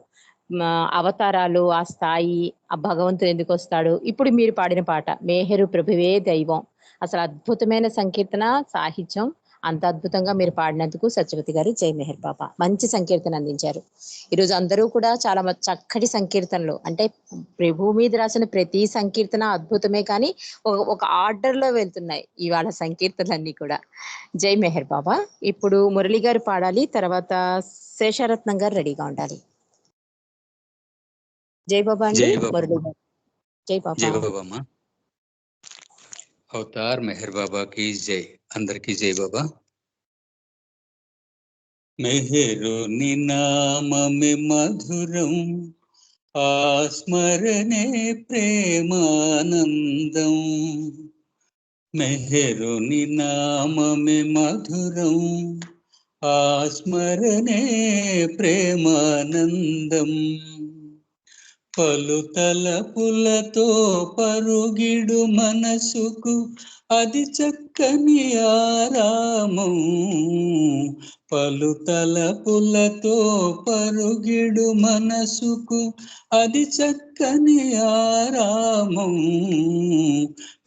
Speaker 3: అవతారాలు, ఆ స్థాయి, ఆ భగవంతుడు ఎందుకు వస్తాడు. ఇప్పుడు మీరు పాడిన పాట మేహరు ప్రభువే దైవం, అసలు అద్భుతమైన సంకీర్తన, సాహిత్యం. అంత అద్భుతంగా మీరు పాడినందుకు సత్యవతి గారు జై మెహర్ బాబా. మంచి సంకీర్తన అందించారు. ఈరోజు అందరూ కూడా చాలా చక్కటి సంకీర్తనలు, అంటే ప్రభు మీద రాసిన ప్రతి సంకీర్తన అద్భుతమే, కానీ ఒక ఆర్డర్ లో వెళ్తున్నాయి ఇవాళ సంకీర్తనలన్నీ కూడా. జై మెహర్ బాబా. ఇప్పుడు మురళి గారు పాడాలి, తర్వాత శేషరత్నం గారు రెడీగా ఉండాలి. జై బాబా అండి.
Speaker 5: జై బాబా.
Speaker 3: మురళి గారు. జై బాబా.
Speaker 5: జై బాబా అమ్మా. అవతార్ మెహర్ బాబా की जय. అందరికీ జై బాబా. మెహరు నినామమే మధురం, ఆ స్మరణే ప్రేమానందం. మెహరు నినామమే మధురం, ఆ స్మరణే ప్రేమానందం. పలు తలపులతో పరుగిడు మనసుకు అది చక్కని ఆరామం. పలు తలపులతో పరుగిడు మనసుకు అది చక్కని ఆరామం.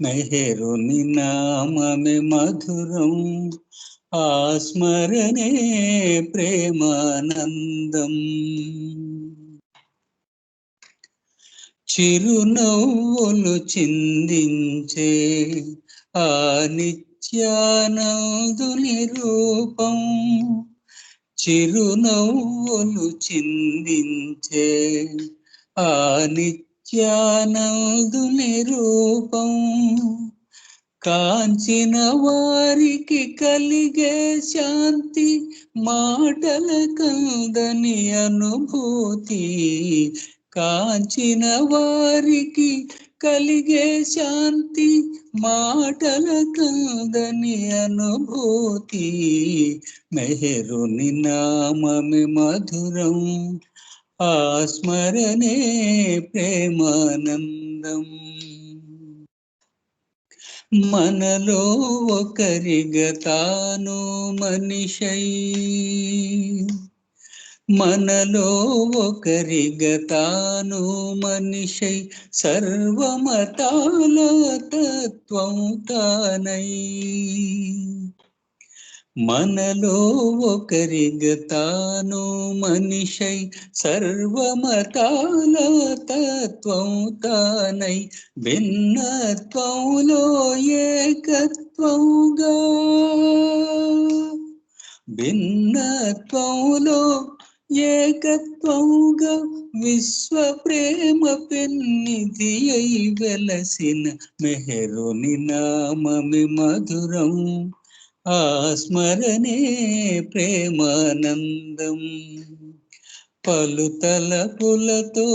Speaker 5: మెహరుని నామమే మధురం, ఆ స్మరణే ప్రేమానందం. చిరునవ్వులు చిందించే ఆ నిత్యానందుని రూపం. చిరునవ్వులు చిందించే ఆ నిత్యానందుని రూపం. కాంచిన వారికి కలిగే శాంతి మాటల కందని అనుభూతి. కాంచిన వారికి కలిగే శాంతి మాటల కందని అనుభూతి. మెహరుని నామమే మధురం, ఆ స్మరణే ప్రేమానందం. మనలో ఒకరిగా తాను మనిషై, మనలో ఒకరిగా తాను మనిషై సర్వమతాల తత్వం తానై. మనలో ఒకరిగా తాను మనిషై సర్వమతాల తత్వం తానై. భిన్నత్వంలో ఏకత్వంగా, భిన్నత్వంలో ఏకత్వంగా విశ్వ ప్రేమ పెన్నిధి అయి వెలసిన మెహరుని నామమి మధురం, ఆ స్మరణే ప్రేమానందం. పలు తలపులతో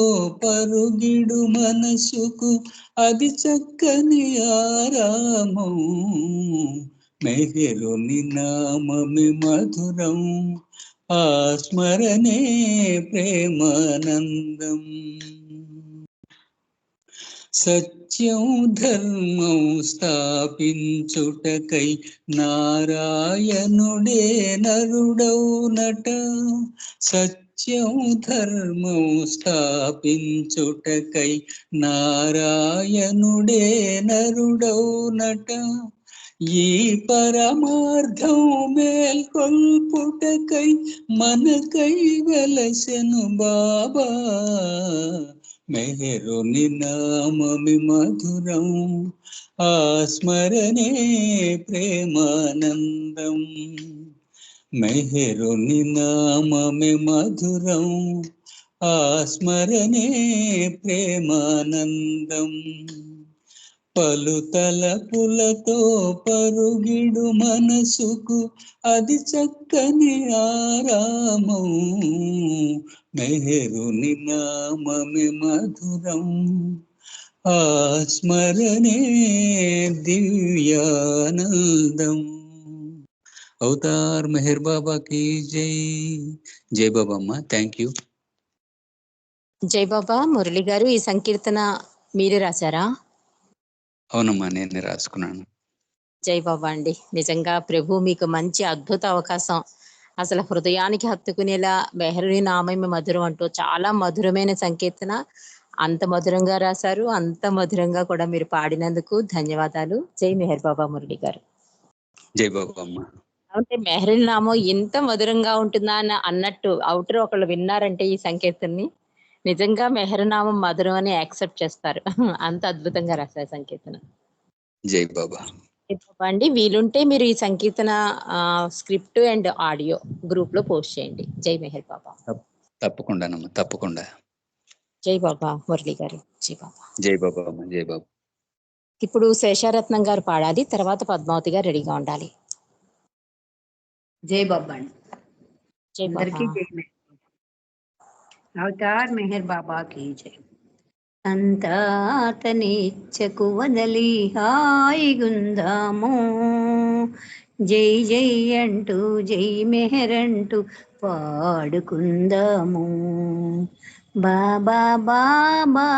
Speaker 5: పరుగిడు మనసుకు అది చక్కని ఆరామం. మెహరుని నామమి మధురం, ఆ స్మరణే ప్రేమానందం. సత్యం ధర్మం స్థాపించుటకై నారాయణుడే నరుడౌనట. సత్యం ధర్మం స్థాపించుటకై నారాయణుడే నరుడౌనట. ఈ పరమార్థం మేల్కొల్పుటకై మనకై వెలసెను బాబా. మెహరుని నామమి మధురం, ఆ స్మరణే ప్రేమానందం. మెహరుని నామమి మధురం, ఆ స్మరణే ప్రేమానందం. పలు తలపులతో పరుగిడు మనసుకు అది చక్కని ఆరామం. మెహరుని నామమి మధురం, ఆ స్మరణే దివ్యానందం. అవతార్ మెహర్ బాబా की జై. జై బాబా అమ్మ. Thank you.
Speaker 3: జై బాబా. మురళి గారు, ఈ సంకీర్తన మీరే రాశారా?
Speaker 5: అవునమ్మా, నేనే రాసుకున్నాను.
Speaker 3: జై బాబా అండి. నిజంగా ప్రభు మీకు మంచి అద్భుత అవకాశం. అసలు హృదయానికి హత్తుకునేలా మెహరుని నామమే మధురం అంటూ చాలా మధురమైన సంకీర్తన. అంత మధురంగా రాశారు, అంత మధురంగా కూడా మీరు పాడినందుకు ధన్యవాదాలు. జై మెహర్ బాబా మురళి గారు.
Speaker 9: జై బాబా అమ్మ.
Speaker 3: అంటే మెహరుని నామం ఇంత మధురంగా ఉంటుందా అని అన్నట్టు అవుటర్ ఒకళ్ళు విన్నారంటే ఈ సంకీర్తనని నిజంగా మెహరునామం మధురం అని యాక్సెప్ట్ చేస్తారు. అంత అద్భుతంగా రాశారు సంకీర్తన.
Speaker 9: జై బాబా
Speaker 3: అండి. వీలుంటే మీరు ఈ సంకీర్తన స్క్రిప్ట్ అండ్ ఆడియో గ్రూప్ లో పోస్ట్ చేయండి. జై మెహర్ బాబా.
Speaker 9: తప్పకుండానమ్మా, తప్పకుండా.
Speaker 3: జై బాబా మురళి గారు. జై బాబా.
Speaker 9: జై బాబా అమ్మ. జై బాబా.
Speaker 3: ఇప్పుడు శేషారత్నం గారు పాడాలి, తర్వాత పద్మావతి గారు రెడీగా ఉండాలి.
Speaker 10: జై బాబా అండి.
Speaker 3: జై బాబా.
Speaker 10: అందరికీ జై మెహర్. అవతార్ మెహర్ బాబా కీ జై. అంతా అతనిచ్చకు వదలి హాయిగుందాము, జై జై అంటూ జై మెహర్ అంటూ పాడుకుందాము. బాబా బాబా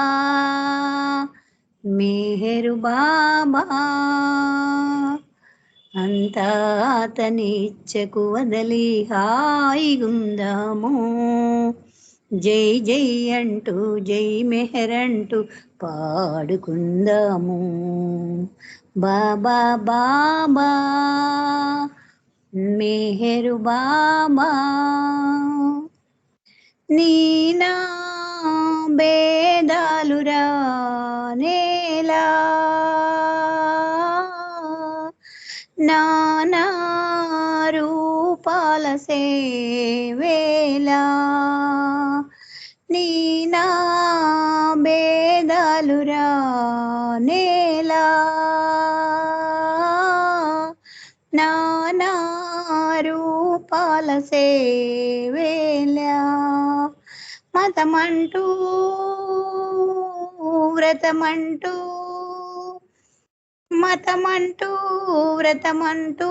Speaker 10: మెహరు బాబా, అంతా అతనిచ్చకు వదలి హాయిగుందాము, జై జై అంటూ జై మెహర్ అంటూ పాడుకుందాము. బాబా బాబా మెహరు బాబా, నీనా బేదాలురా నేలా, నానా రూపాల సేవేలా, నీనా బేదాలురా నేలా, నానా రూపాల సేవేలా, మతమంటూ వ్రతమంటూ, మతమంటూ వ్రతమంటూ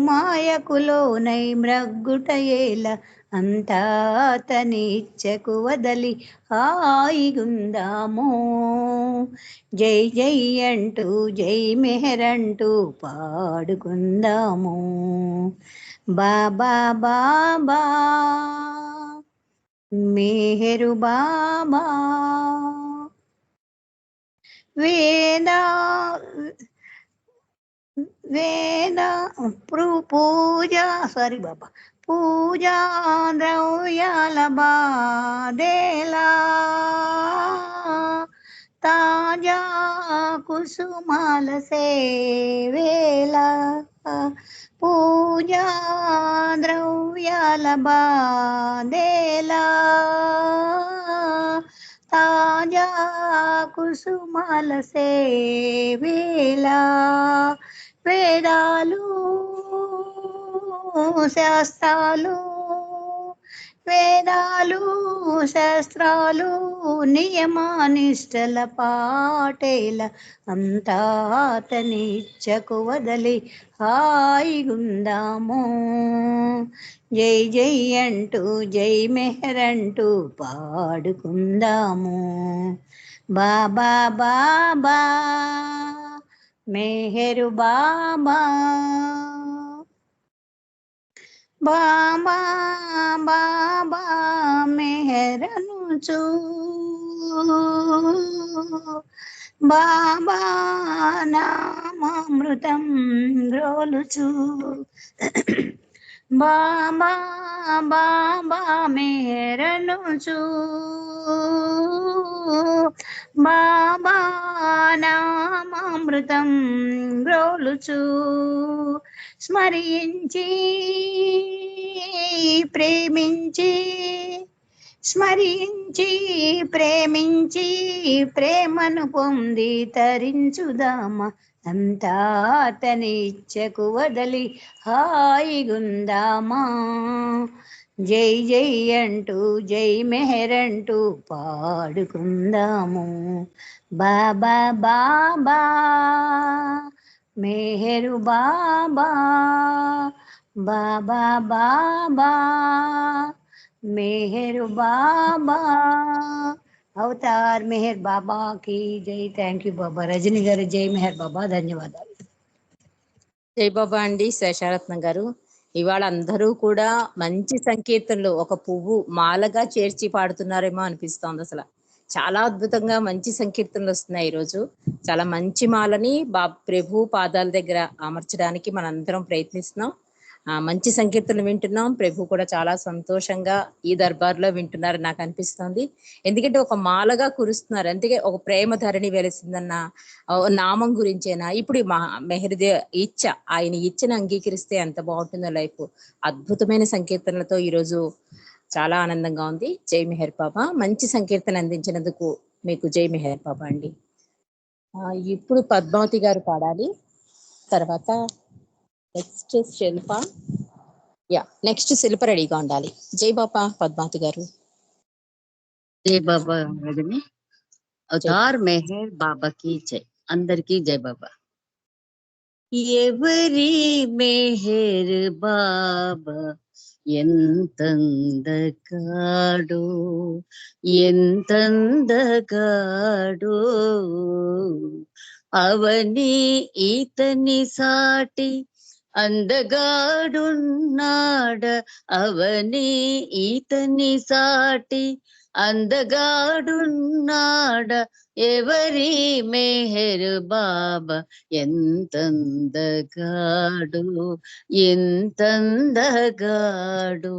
Speaker 10: మాయకులోనై మ్రగ్గుటయేల, అంతా అతనిచ్చకు వదలి హాయిగుందాము, జై జై అంటూ జై మెహర్ అంటూ పాడుకుందాము. బాబా బాబా మెహరు బాబా, వేదా వేదా పూజ సారీ బాబా, పూజా ద్రవ్యాల బాదేలా, తాజా కుసుమాల సేవేలా, పూజా ద్రవ్యాల బాదేలా, తాజా కుసుమాల సేవేలా, వేదాలు శాస్త్రాలు, వేదాలు శాస్త్రాలు నియమానిష్టల పాటేల, అంతా అతనిచ్చకు వదలి హాయిగుందాము, జై జై అంటూ జై మెహర్ అంటూ పాడుకుందాము. బాబా బాబా మెహరు బాబా, బాబా బాబా మెహరను చూ, బాబా నామామృతం గ్రోలుచు, బాబా బాబా మెహరను చూ, బాబా నామామృతం గ్రోలుచు, స్మరించి ప్రేమించి, స్మరించి ప్రేమించి ప్రేమను పొంది తరించుదామ, అంతా అతనిచ్చకు వదలి హాయిగుందామా, జై జై అంటూ జై మెహర్ అంటూ పాడుకుందాము. బాబా బాబా మెహరు బాబా, బాబా బాబా మెహరు బాబా. అవతార్ మెహర్ బాబా కి జై. థ్యాంక్ యూ బాబా. రజని గారు జై మెహర్ బాబా. ధన్యవాదాలు.
Speaker 3: జై బాబా అండి శేషారత్నం గారు. ఇవాళ అందరూ కూడా మంచి సంకీర్తనలు ఒక పువ్వు మాలగా చేర్చి పాడుతున్నారేమో అనిపిస్తోంది. అసలు చాలా అద్భుతంగా మంచి సంకీర్తనలు వస్తున్నాయి ఈరోజు. చాలా మంచి మాలని ప్రభు పాదాల దగ్గర అమర్చడానికి మనందరం ప్రయత్నిస్తున్నాం. మంచి సంకీర్తనలు వింటున్నాం. ప్రభు కూడా చాలా సంతోషంగా ఈ దర్బార్లో వింటున్నారు నాకు అనిపిస్తోంది. ఎందుకంటే ఒక మాలగా కురుస్తున్నారు. అందుకే ఒక ప్రేమ ధరణి వెలిసిందన్న నామం గురించేనా ఇప్పుడు మెహర్దే ఇచ్చ ఆయన ఇచ్చను అంగీకరిస్తే ఎంత బాగుంటుందో లైఫ్. అద్భుతమైన సంకీర్తనలతో ఈరోజు చాలా ఆనందంగా ఉంది. జై మెహర్ బాబా. మంచి సంకీర్తన అందించినందుకు మీకు జై మెహర్ బాబా అండి. ఇప్పుడు పద్మావతి గారు పాడాలి. తర్వాత నెక్స్ట్ శిల్ప. నెక్స్ట్ శిల్ప రెడీగా ఉండాలి. జై బాబా పద్మావతి గారు.
Speaker 6: జై బాబా రజని. అవతార్ మెహర్ బాబాకి జై. అందరికీ జై బాబా. ఎవరి మెహర్ బాబా ఎంతందగాడో ఎంతందగాడో అవని ఈతని సాటి అందగాడున్నాడ అవని ఈతని సాటి అందగాడున్నాడ ఎవరి మెహర్ బాబా ఎంతందగాడు ఎంతందగాడు.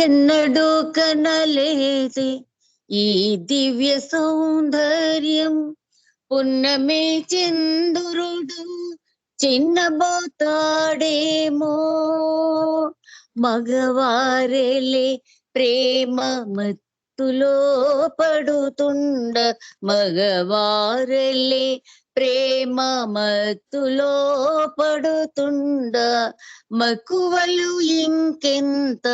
Speaker 6: ఎన్నడూ కనలేదే ఈ దివ్య సౌందర్యం పున్నమే చంద్రుడు చిన్నబోతాడేమో మగవారెలే ప్రేమ మత్తులో పడుతుండ మగవారెలే ప్రేమ మత్తులో పడుతుండ మక్కువలు ఇంకెంత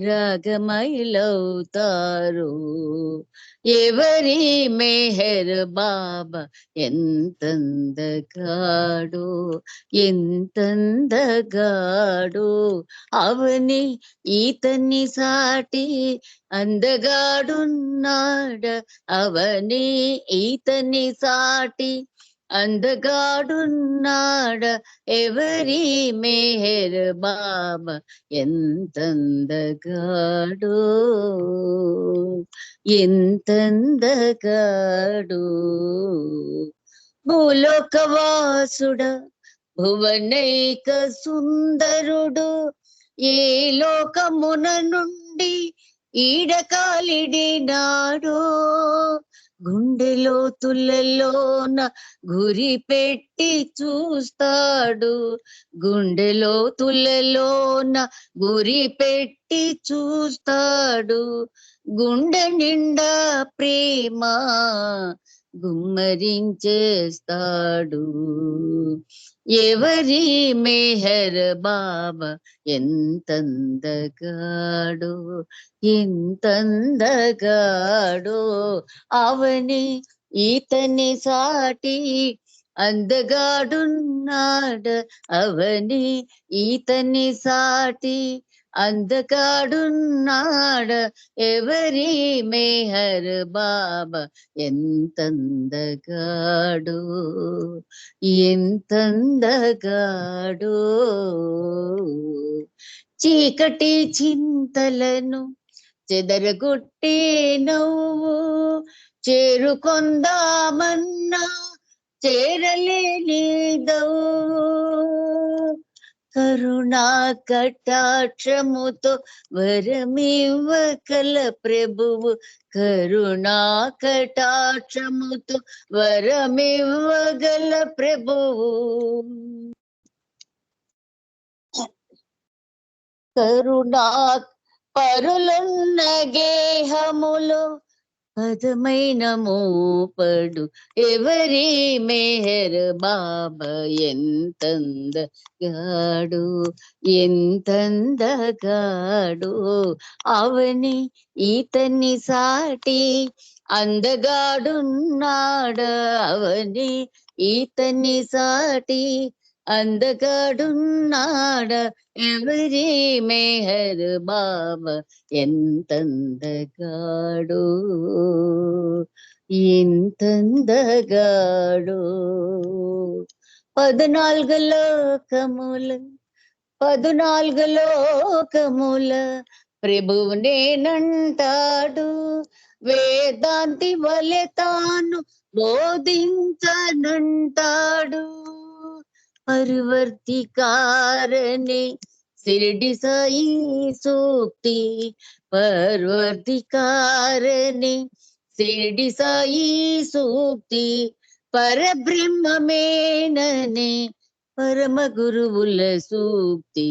Speaker 6: రాగమైలవుతారు ఎవరి మెహర్ బాబా ఎంతందగాడు ఎంతందగాడు అవని ఈతని సాటి అందగాడున్నాడ అవని ఈతని సాటి అందగాడున్నాడ ఎవరి మెహర్ బాబా ఎంతందగాడు ఎంతందగాడు. భూలోకవాసుడ భువనైక సుందరుడు ఏ లోకమున నుండి ఈడకాలిడినాడో గుండెలో తులలోన గురి పెట్టి చూస్తాడు గుండెలో తులలోన గురి పెట్టి చూస్తాడు గుండె నిండా ప్రేమ గుమ్మరించేస్తాడు ఎవరి మెహర్ బాబా ఎంతందగాడు ఎంతందగాడు అవని ఈతని సాటి అందగాడున్నాడ అవని ఈతని సాటి అందగాడున్నాడ ఎవరి మెహర్ బాబా ఎంతందగాడు ఎంతందగాడు. చీకటి చింతలను చెదరగొట్టే నవ్వు చేరుకొందామన్నా చేరలేనిదవు కరుణా కటాక్షముతో వరమివ్వకల ప్రభువు కరుణా కటాక్షముతో వరమివ్వగల ప్రభువు కరుణా పరులున్న గేహములో పదమైన మోపడు ఎవరి మెహర్ బాబా ఎంతందగాడు ఎంతందగాడు అవని ఈతని సాటి అందగాడున్నాడ అవని ఈతని సాటి అందగాడున్నాడ ఎవరి మెహర్ బాబా ఎంతందగాడు
Speaker 11: ఇంతందగాడు 14 లోకముల ప్రభువు నేనంటాడు. వేదాంతి వలె తాను బోధించనంటాడు. పర్వర్తికారనే షిరిడి సాయి సూక్తి, పర్వర్తికారనే షిరిడి సాయి సూక్తి, పరబ్రహ్మమేననే పరమ గురువుల సూక్తి.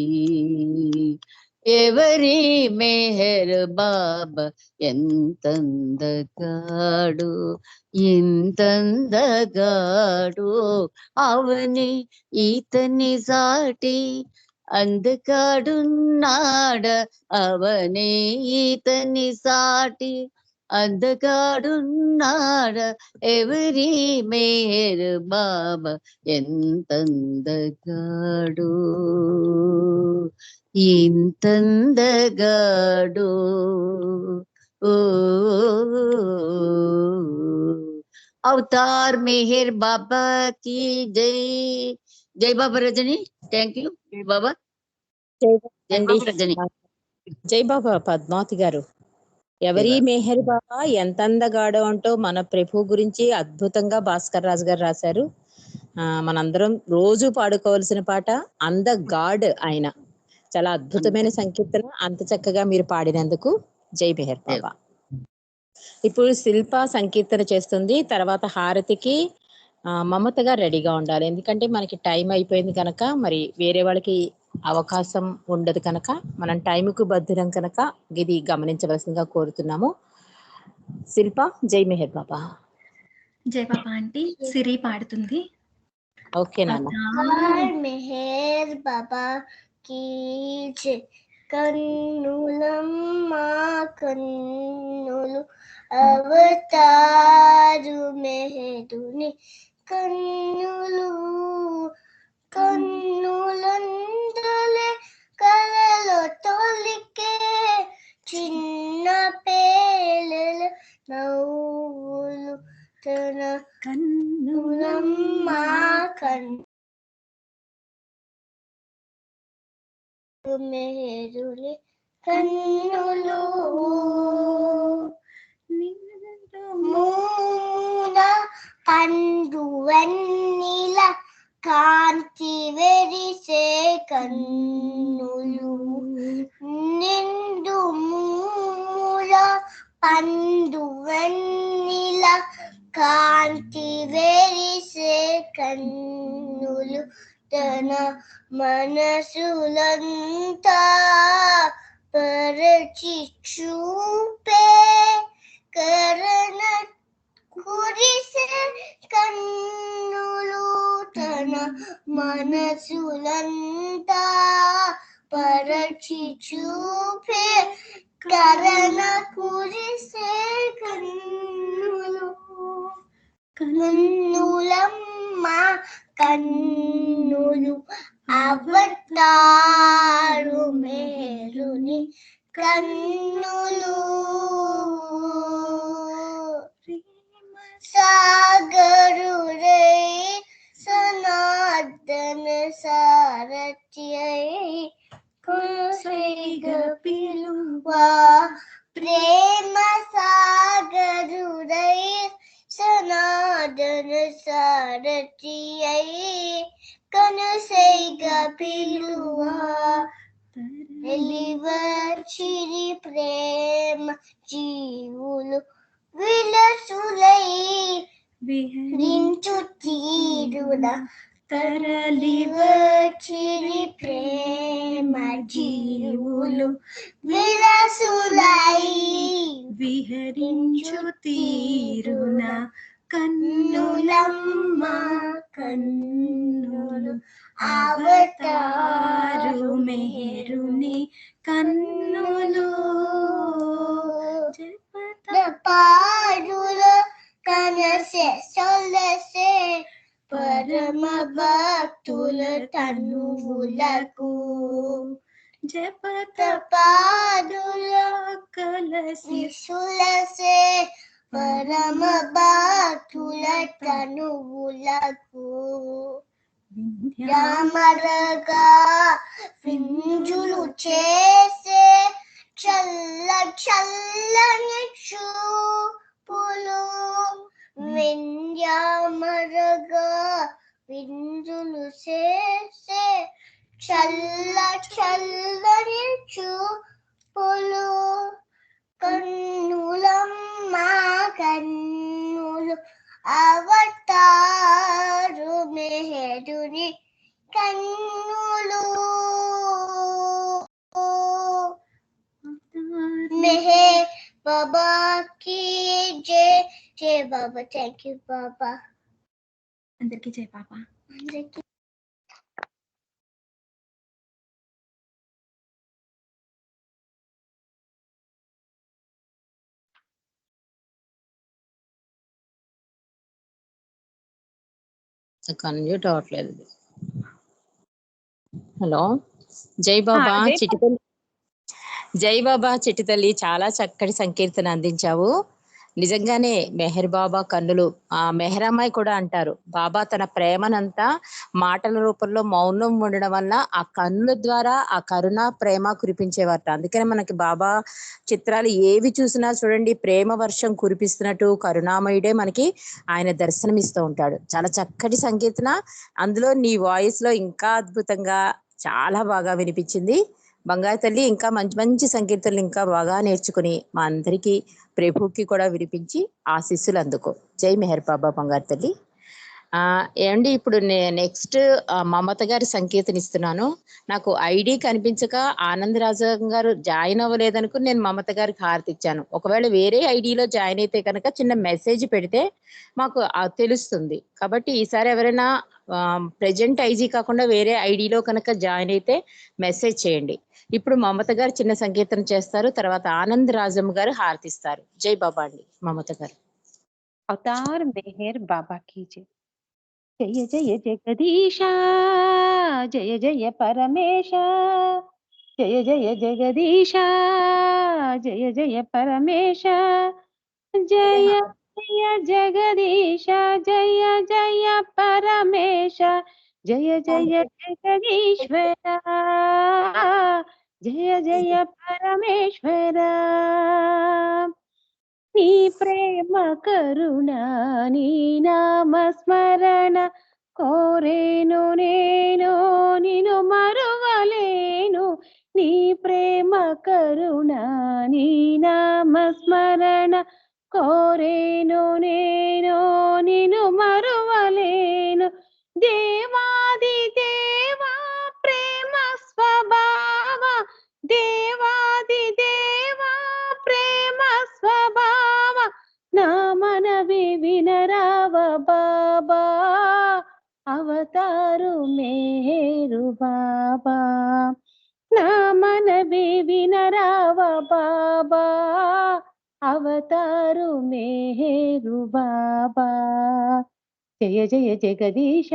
Speaker 11: ఎవరి మెహర్ బాబా ఎంతందగాడు, ఎంతందగాడు. అవని ఈతని సాటి అందగాడున్నాడ, అవనే ఈతని సాటి అందగాడున్నాడ. ఎవరి మేర్ బాబా ఎంతందగాడు, ఎంతందగాడు. ఓ అవతార్ మెహర్ బాబా की జై. జై బాబా రజని. థ్యాంక్ యూ బాబా. జై బాబా రజని.
Speaker 3: జై బాబా పద్మావతి గారు. ఎవరి మెహర్ బాబా ఎంత అందగాడో అంటూ మన ప్రభు గురించి అద్భుతంగా భాస్కర్ రాజు గారు రాశారు. మనందరం రోజు పాడుకోవాల్సిన పాట అందగాడ్. ఆయన చాలా అద్భుతమైన సంకీర్తన. అంత చక్కగా మీరు పాడినందుకు జై మెహర్ బాబా. ఇప్పుడు శిల్ప సంకీర్తన చేస్తుంది. తర్వాత హారతికి మమతగా రెడీగా ఉండాలి. ఎందుకంటే మనకి టైం అయిపోయింది కనుక, మరి వేరే వాళ్ళకి అవకాశం ఉండదు కనుక, మనం టైంకు బద్దురం కనుక ఇది గమనించవలసిందిగా కోరుతున్నాము. శిల్ప జై మెహర్ బాబా.
Speaker 12: జై బాబా ఆంటీ. సిరి పాడుతుంది.
Speaker 3: ఓకే నాన్న.
Speaker 13: మెహర్ బాబా కీ జై. కన్నులమ్మా కన్నులు అవతారు మెహరుని కన్నులు, కన్నులందలే కలలో తొలికే చిన్న పేలల నవ్వులు తన కన్నులమ్మా మెహరుని కన్నులు. మూల పండు వెన్నీల కాంతి వెరిసే కన్నులు, నిండు మూల పండు వెన్నీల కాంతి వెరిసే కన్నులు. తన మనసులంతా పరచి చూపే కరణ కురిసే కన్నులు. తన మనసులంతా పరచి చూపే కరణ కురిసే కన్నులు. కన్నులమ్మ కన్నులు అవతారు మెహరుని కన్నులు. సాగరు రే సనాతన సారథి కొనసైగ పిలువా ప్రేమ సాగరు రే సనాతన సారథి కొనసైగ పిలువా. వెలివచ్చిరి ప్రేమ జీవులు విలసులై విహరించు తీరున తరలివచ్చిరి ప్రేమ జీవులు విలసులై
Speaker 12: విహరించు తీరున కన్నులమ్మ కన్నులు అవతారు మెహరుని కన్నులు.
Speaker 13: పాడుల కనసే సొలసే పరమ భక్తుల తనువులకు జపత పాడుల కలసి సులసే పరమ భక్తుల తనువులకు రామరగా వింజులు చేసే చల్ల చల్లని చూపులు వింజామరగా వింజులు చేసే చల్ల చల్లని చూపులు కన్నులమ్మ కన్నులు అవతారు మెహరుని కన్నులు మెహర్ బాబా की जय जय बाबा थैंक यू बाबा
Speaker 12: అందరికీ జై బాబా
Speaker 13: అందరికీ
Speaker 3: కన్వర్ట్ అవ్వట్లేదు ఇది. హలో జై బాబా చిటితల్లి జై బాబా చిటితల్లి చాలా చక్కటి సంకీర్తన అందించావు. నిజంగానే మెహర్ బాబా కన్నులు ఆ మెహరమ్మాయి కూడా అంటారు బాబా తన ప్రేమనంతా మాటల రూపంలో మౌనం ఉండడం వల్ల ఆ కన్నుల ద్వారా ఆ కరుణ ప్రేమ కురిపించేవారట. అందుకనే మనకి బాబా చిత్రాలు ఏవి చూసినా చూడండి ప్రేమ వర్షం కురిపిస్తున్నట్టు కరుణామయుడే మనకి ఆయన దర్శనమిస్తూ ఉంటాడు. చాలా చక్కటి సంకీర్తన, అందులో నీ వాయిస్ లో ఇంకా అద్భుతంగా చాలా బాగా వినిపించింది. బంగారు తల్లి ఇంకా మంచి మంచి సంకీర్తనలు ఇంకా బాగా నేర్చుకుని మా అందరికీ ప్రభుకి కూడా వినిపించి ఆశీస్సులు అందుకో. జై మెహర్ బాబా బంగారు తల్లి. ఏమండి ఇప్పుడు నెక్స్ట్ మమత గారి సంకీర్తన ఇస్తున్నాను. నాకు ఐడి కనిపించక ఆనందరాజు గారు జాయిన్ అవ్వలేదనుకు నేను మమత గారికి హారతి ఇచ్చాను. ఒకవేళ వేరే ఐడిలో జాయిన్ అయితే కనుక చిన్న మెసేజ్ పెడితే మాకు తెలుస్తుంది. కాబట్టి ఈసారి ఎవరైనా ప్రెజెంట్ ఐజీ కాకుండా వేరే ఐడిలో కనుక జాయిన్ అయితే మెసేజ్ చేయండి. ఇప్పుడు మమత గారు చిన్న సంకీర్తన చేస్తారు, తర్వాత ఆనంద్ రాజమ్మ గారు హారతిస్తారు. జై బాబా అండి. మమత గారు.
Speaker 14: అవతార్ మెహర్ బాబా की जय. జయ జయ జగదీశ జయ జయ పరమేశ జయ జయ జగదీశ జయ జయ పరమేశ జయ జయ జగదీశ జయ జయ పరమేశ జయ జయ జగదీశ్వర జయ జయ పరమేశ్వర నీ ప్రేమ కరుణ నీ నామస్మరణ కోరేను నేను నిన్ను మరువలేను. నీ ప్రేమ కరుణ నీ నామస్మరణ కోరేను నేను నిన్ను మరువలేను. దేవాది దేవా ప్రేమ స్వభావ దేవాది దేవా ప్రేమ స్వభావ నా మనవి వినరావ బాబా అవతారు మేరు బాబా నా మనవి వినరావ బాబా అవతారు మేరు బాబా. జయ జయ జగదీశ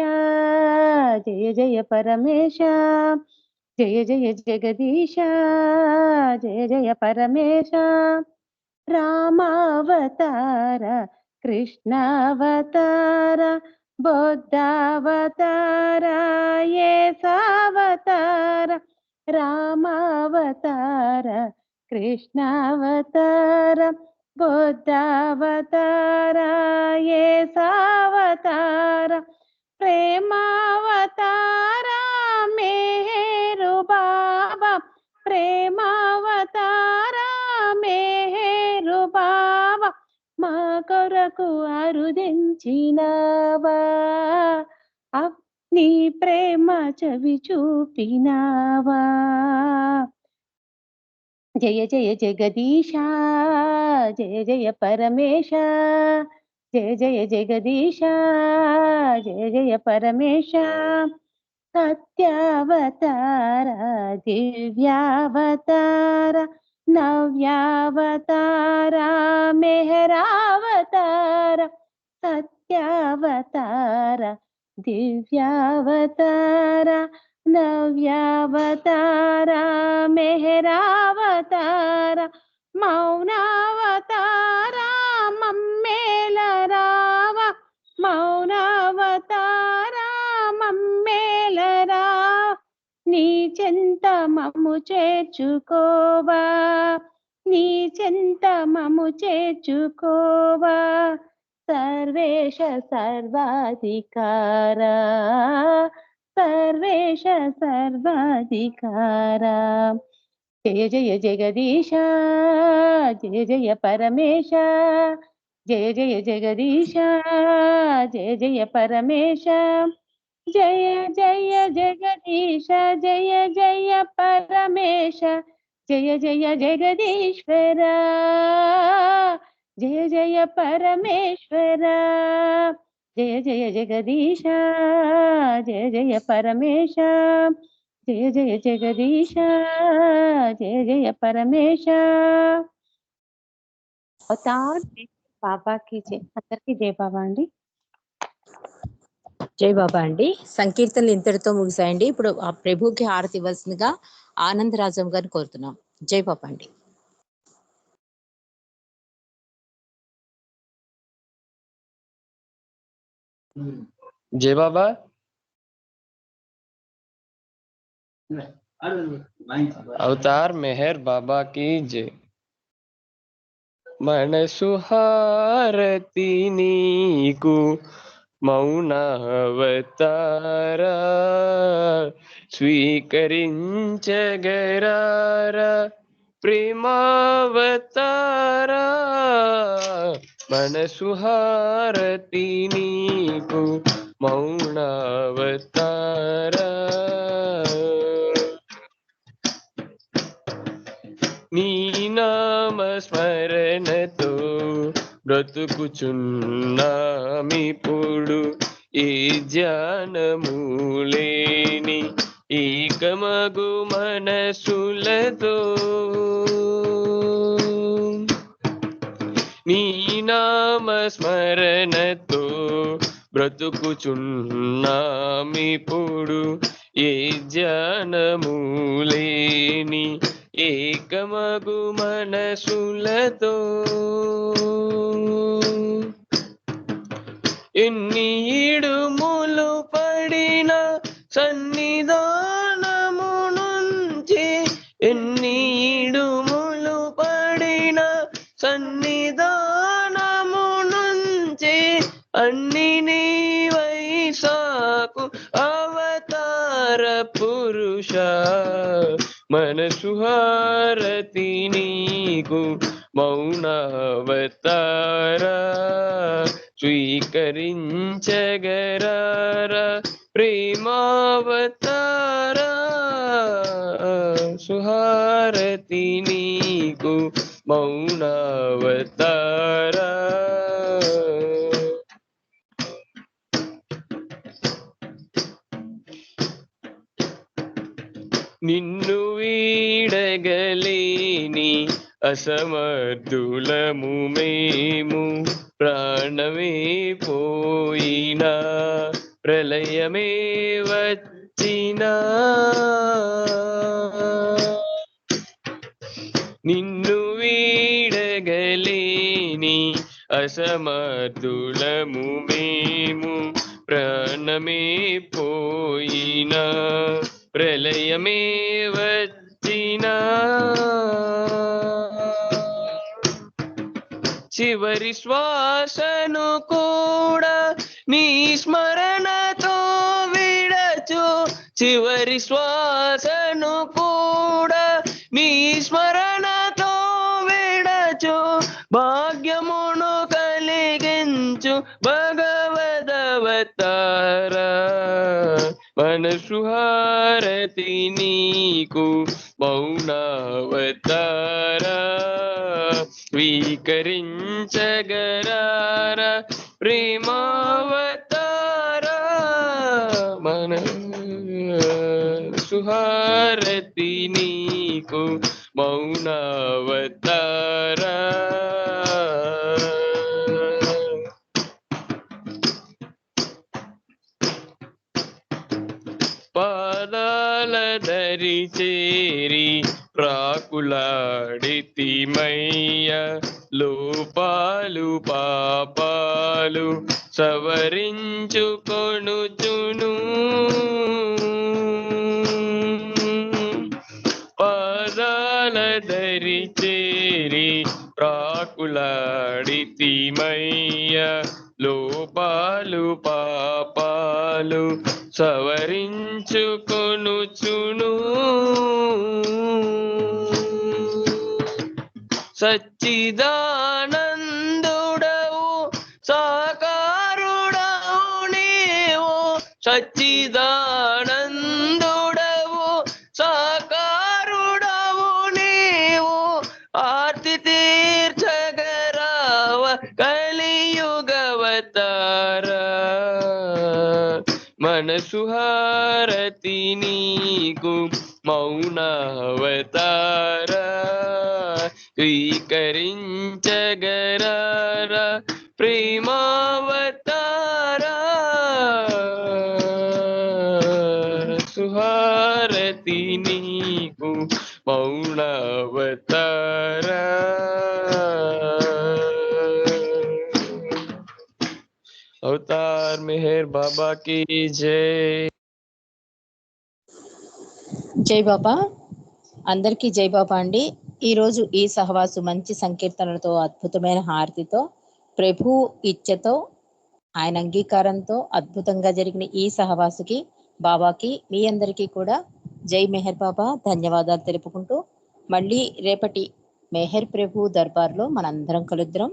Speaker 14: జయ జయ పరమేశ జయ జయ జగదీశ జయ జయ పరమేశ రామావతార కృష్ణావతార బుద్ధావతార యేసావతార రామావతార కృష్ణావతార బుద్ధావతార యేసావతార ప్రేమావతార మేరు బాబా ప్రేమావతార మేరు బాబా మా కొరకు అరుదించినవా నీ ప్రేమ చవి చూపినావా. జయ జయ జగదీశ జయ జయ పరమేశ జయ జయ జగదీశ జయ జయ పరమేశ సత్యావతార దివ్యావతార నవ్యావతార మెహరావతార సత్యావతార దివ్యావతార నవ్యావతార మెహరావతార మౌనావతార మమ్మ నీ చెంత మము చేర్చుకోవా, నీ చెంత మము చేర్చుకోవా, సర్వేశ సర్వాధికారా, సర్వేశ సర్వాధికారా. జయ జయ జగదీశ, జయ జయ పరమేశ, జయ జయ జగదీశ, జయ జయ పరమేశ, జయ జయ జగదీశ, జయ జయ పరమేశ, జయ జయ జగదీశ్వర, జయ జయ పరమేశ్వర, జయ జయ జగదీశ, జయ జయ పరమేశ, జయ జయ జగదీశ, జయ జయ పరమేశ. అవతార్ బాబాకి జై. అందరికీ జై బాబా అండి.
Speaker 3: జై బాబా అండి. సంకీర్తనలు ఇంతటితో ముగిసాయండి. ఇప్పుడు ఆ ప్రభుకి హారతి ఇవ్వాల్సిందిగా ఆనందరాజం గారిని కోరుతున్నాం. జై బాబా అండి.
Speaker 15: జై బాబా. అవతార్ మెహర్ బాబా की जय. మనసు హారతి నీకు మౌనావతారా, స్వీకరించగరారా ప్రేమావతారా. మనసు హారతి నీకు మౌనావతారా, నీ నామ స్మరణతో బ్రతుకుచున్నామిప్పుడు, ఏ ధ్యానములేని ఏకమగు మనసులతో. నీ నామ స్మరణతో బ్రతుకుచున్నామిప్పుడు, ఏ ధ్యానములేని ఏకమగు మనసులతో. ఎన్ని ఇడుములు పడిన సన్నిధానము నుంచి, ఎన్ని ఇడుములు పడిన సన్నిధానము నుంచి, అన్ని నీవై సాకు అవతార పురుష. మనసు హారతి నీకు మౌనావతారా, స్వీకరించగరారా ప్రేమావతారా. సుహారతి నీకు మౌనావతారా. నిన్ను వీడగలేని అసమర్థులము మేము, ప్రాణమే పోయినా ప్రళయమే వచ్చినా. నిన్ను వీడగలేని అసమర్థులము మేము, ప్రాణమే పోయినా ప్రళయమే వచ్చినా. చివరి శ్వాసను కూడా నీ స్మరణతో విడచు, చివరి శ్వాసను కూడా నీ స్మరణతో విడచు, భాగ్యమును కలిగించు భగవదవతారా. మనసు హారతి నీకు మౌనావతారా, స్వీకరించగరారా ప్రేమావతారా. మనసు హారతి నీకు మౌనావతారా. పాదాల దరి చేరి ప్రాకులాడితిమయ్య, లోపాలు పాపాలు సవరించుకొనుచును. పాదాలదరి చేరి ప్రాకులాడితిమయ్య లోపాలు పాపాలు సవరించుకొనుచును సచ్చిదానందుడవు సాకారుడవు నీవు సచ్చిదానందుడవు సాకారుడవు నీవు ఆర్తి తీర్చగరావ కలియుగవతార మనసు హారతి నీకు మౌనావతార స్వీకరించగరార ప్రేమావతార సుహారతి నీకు మౌనావతార అవతార్ మెహర్ బాబా की जय
Speaker 3: జై బాబా. అందరికీ జై బాబా అండి. ఈరోజు ఈ సహవాసు మంచి సంకీర్తనలతో అద్భుతమైన హారతితో ప్రభు ఇచ్చతో ఆయన అంగీకారంతో అద్భుతంగా జరిగిన ఈ సహవాసుకి బాబాకి మీ అందరికీ కూడా జై మెహర్ బాబా ధన్యవాదాలు తెలుపుకుంటూ మళ్ళీ రేపటి మెహర్ ప్రభు దర్బార్లో మనందరం కలుద్దాం.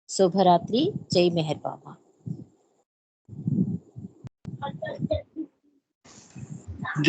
Speaker 3: శుభరాత్రి. జై మెహర్ బాబా.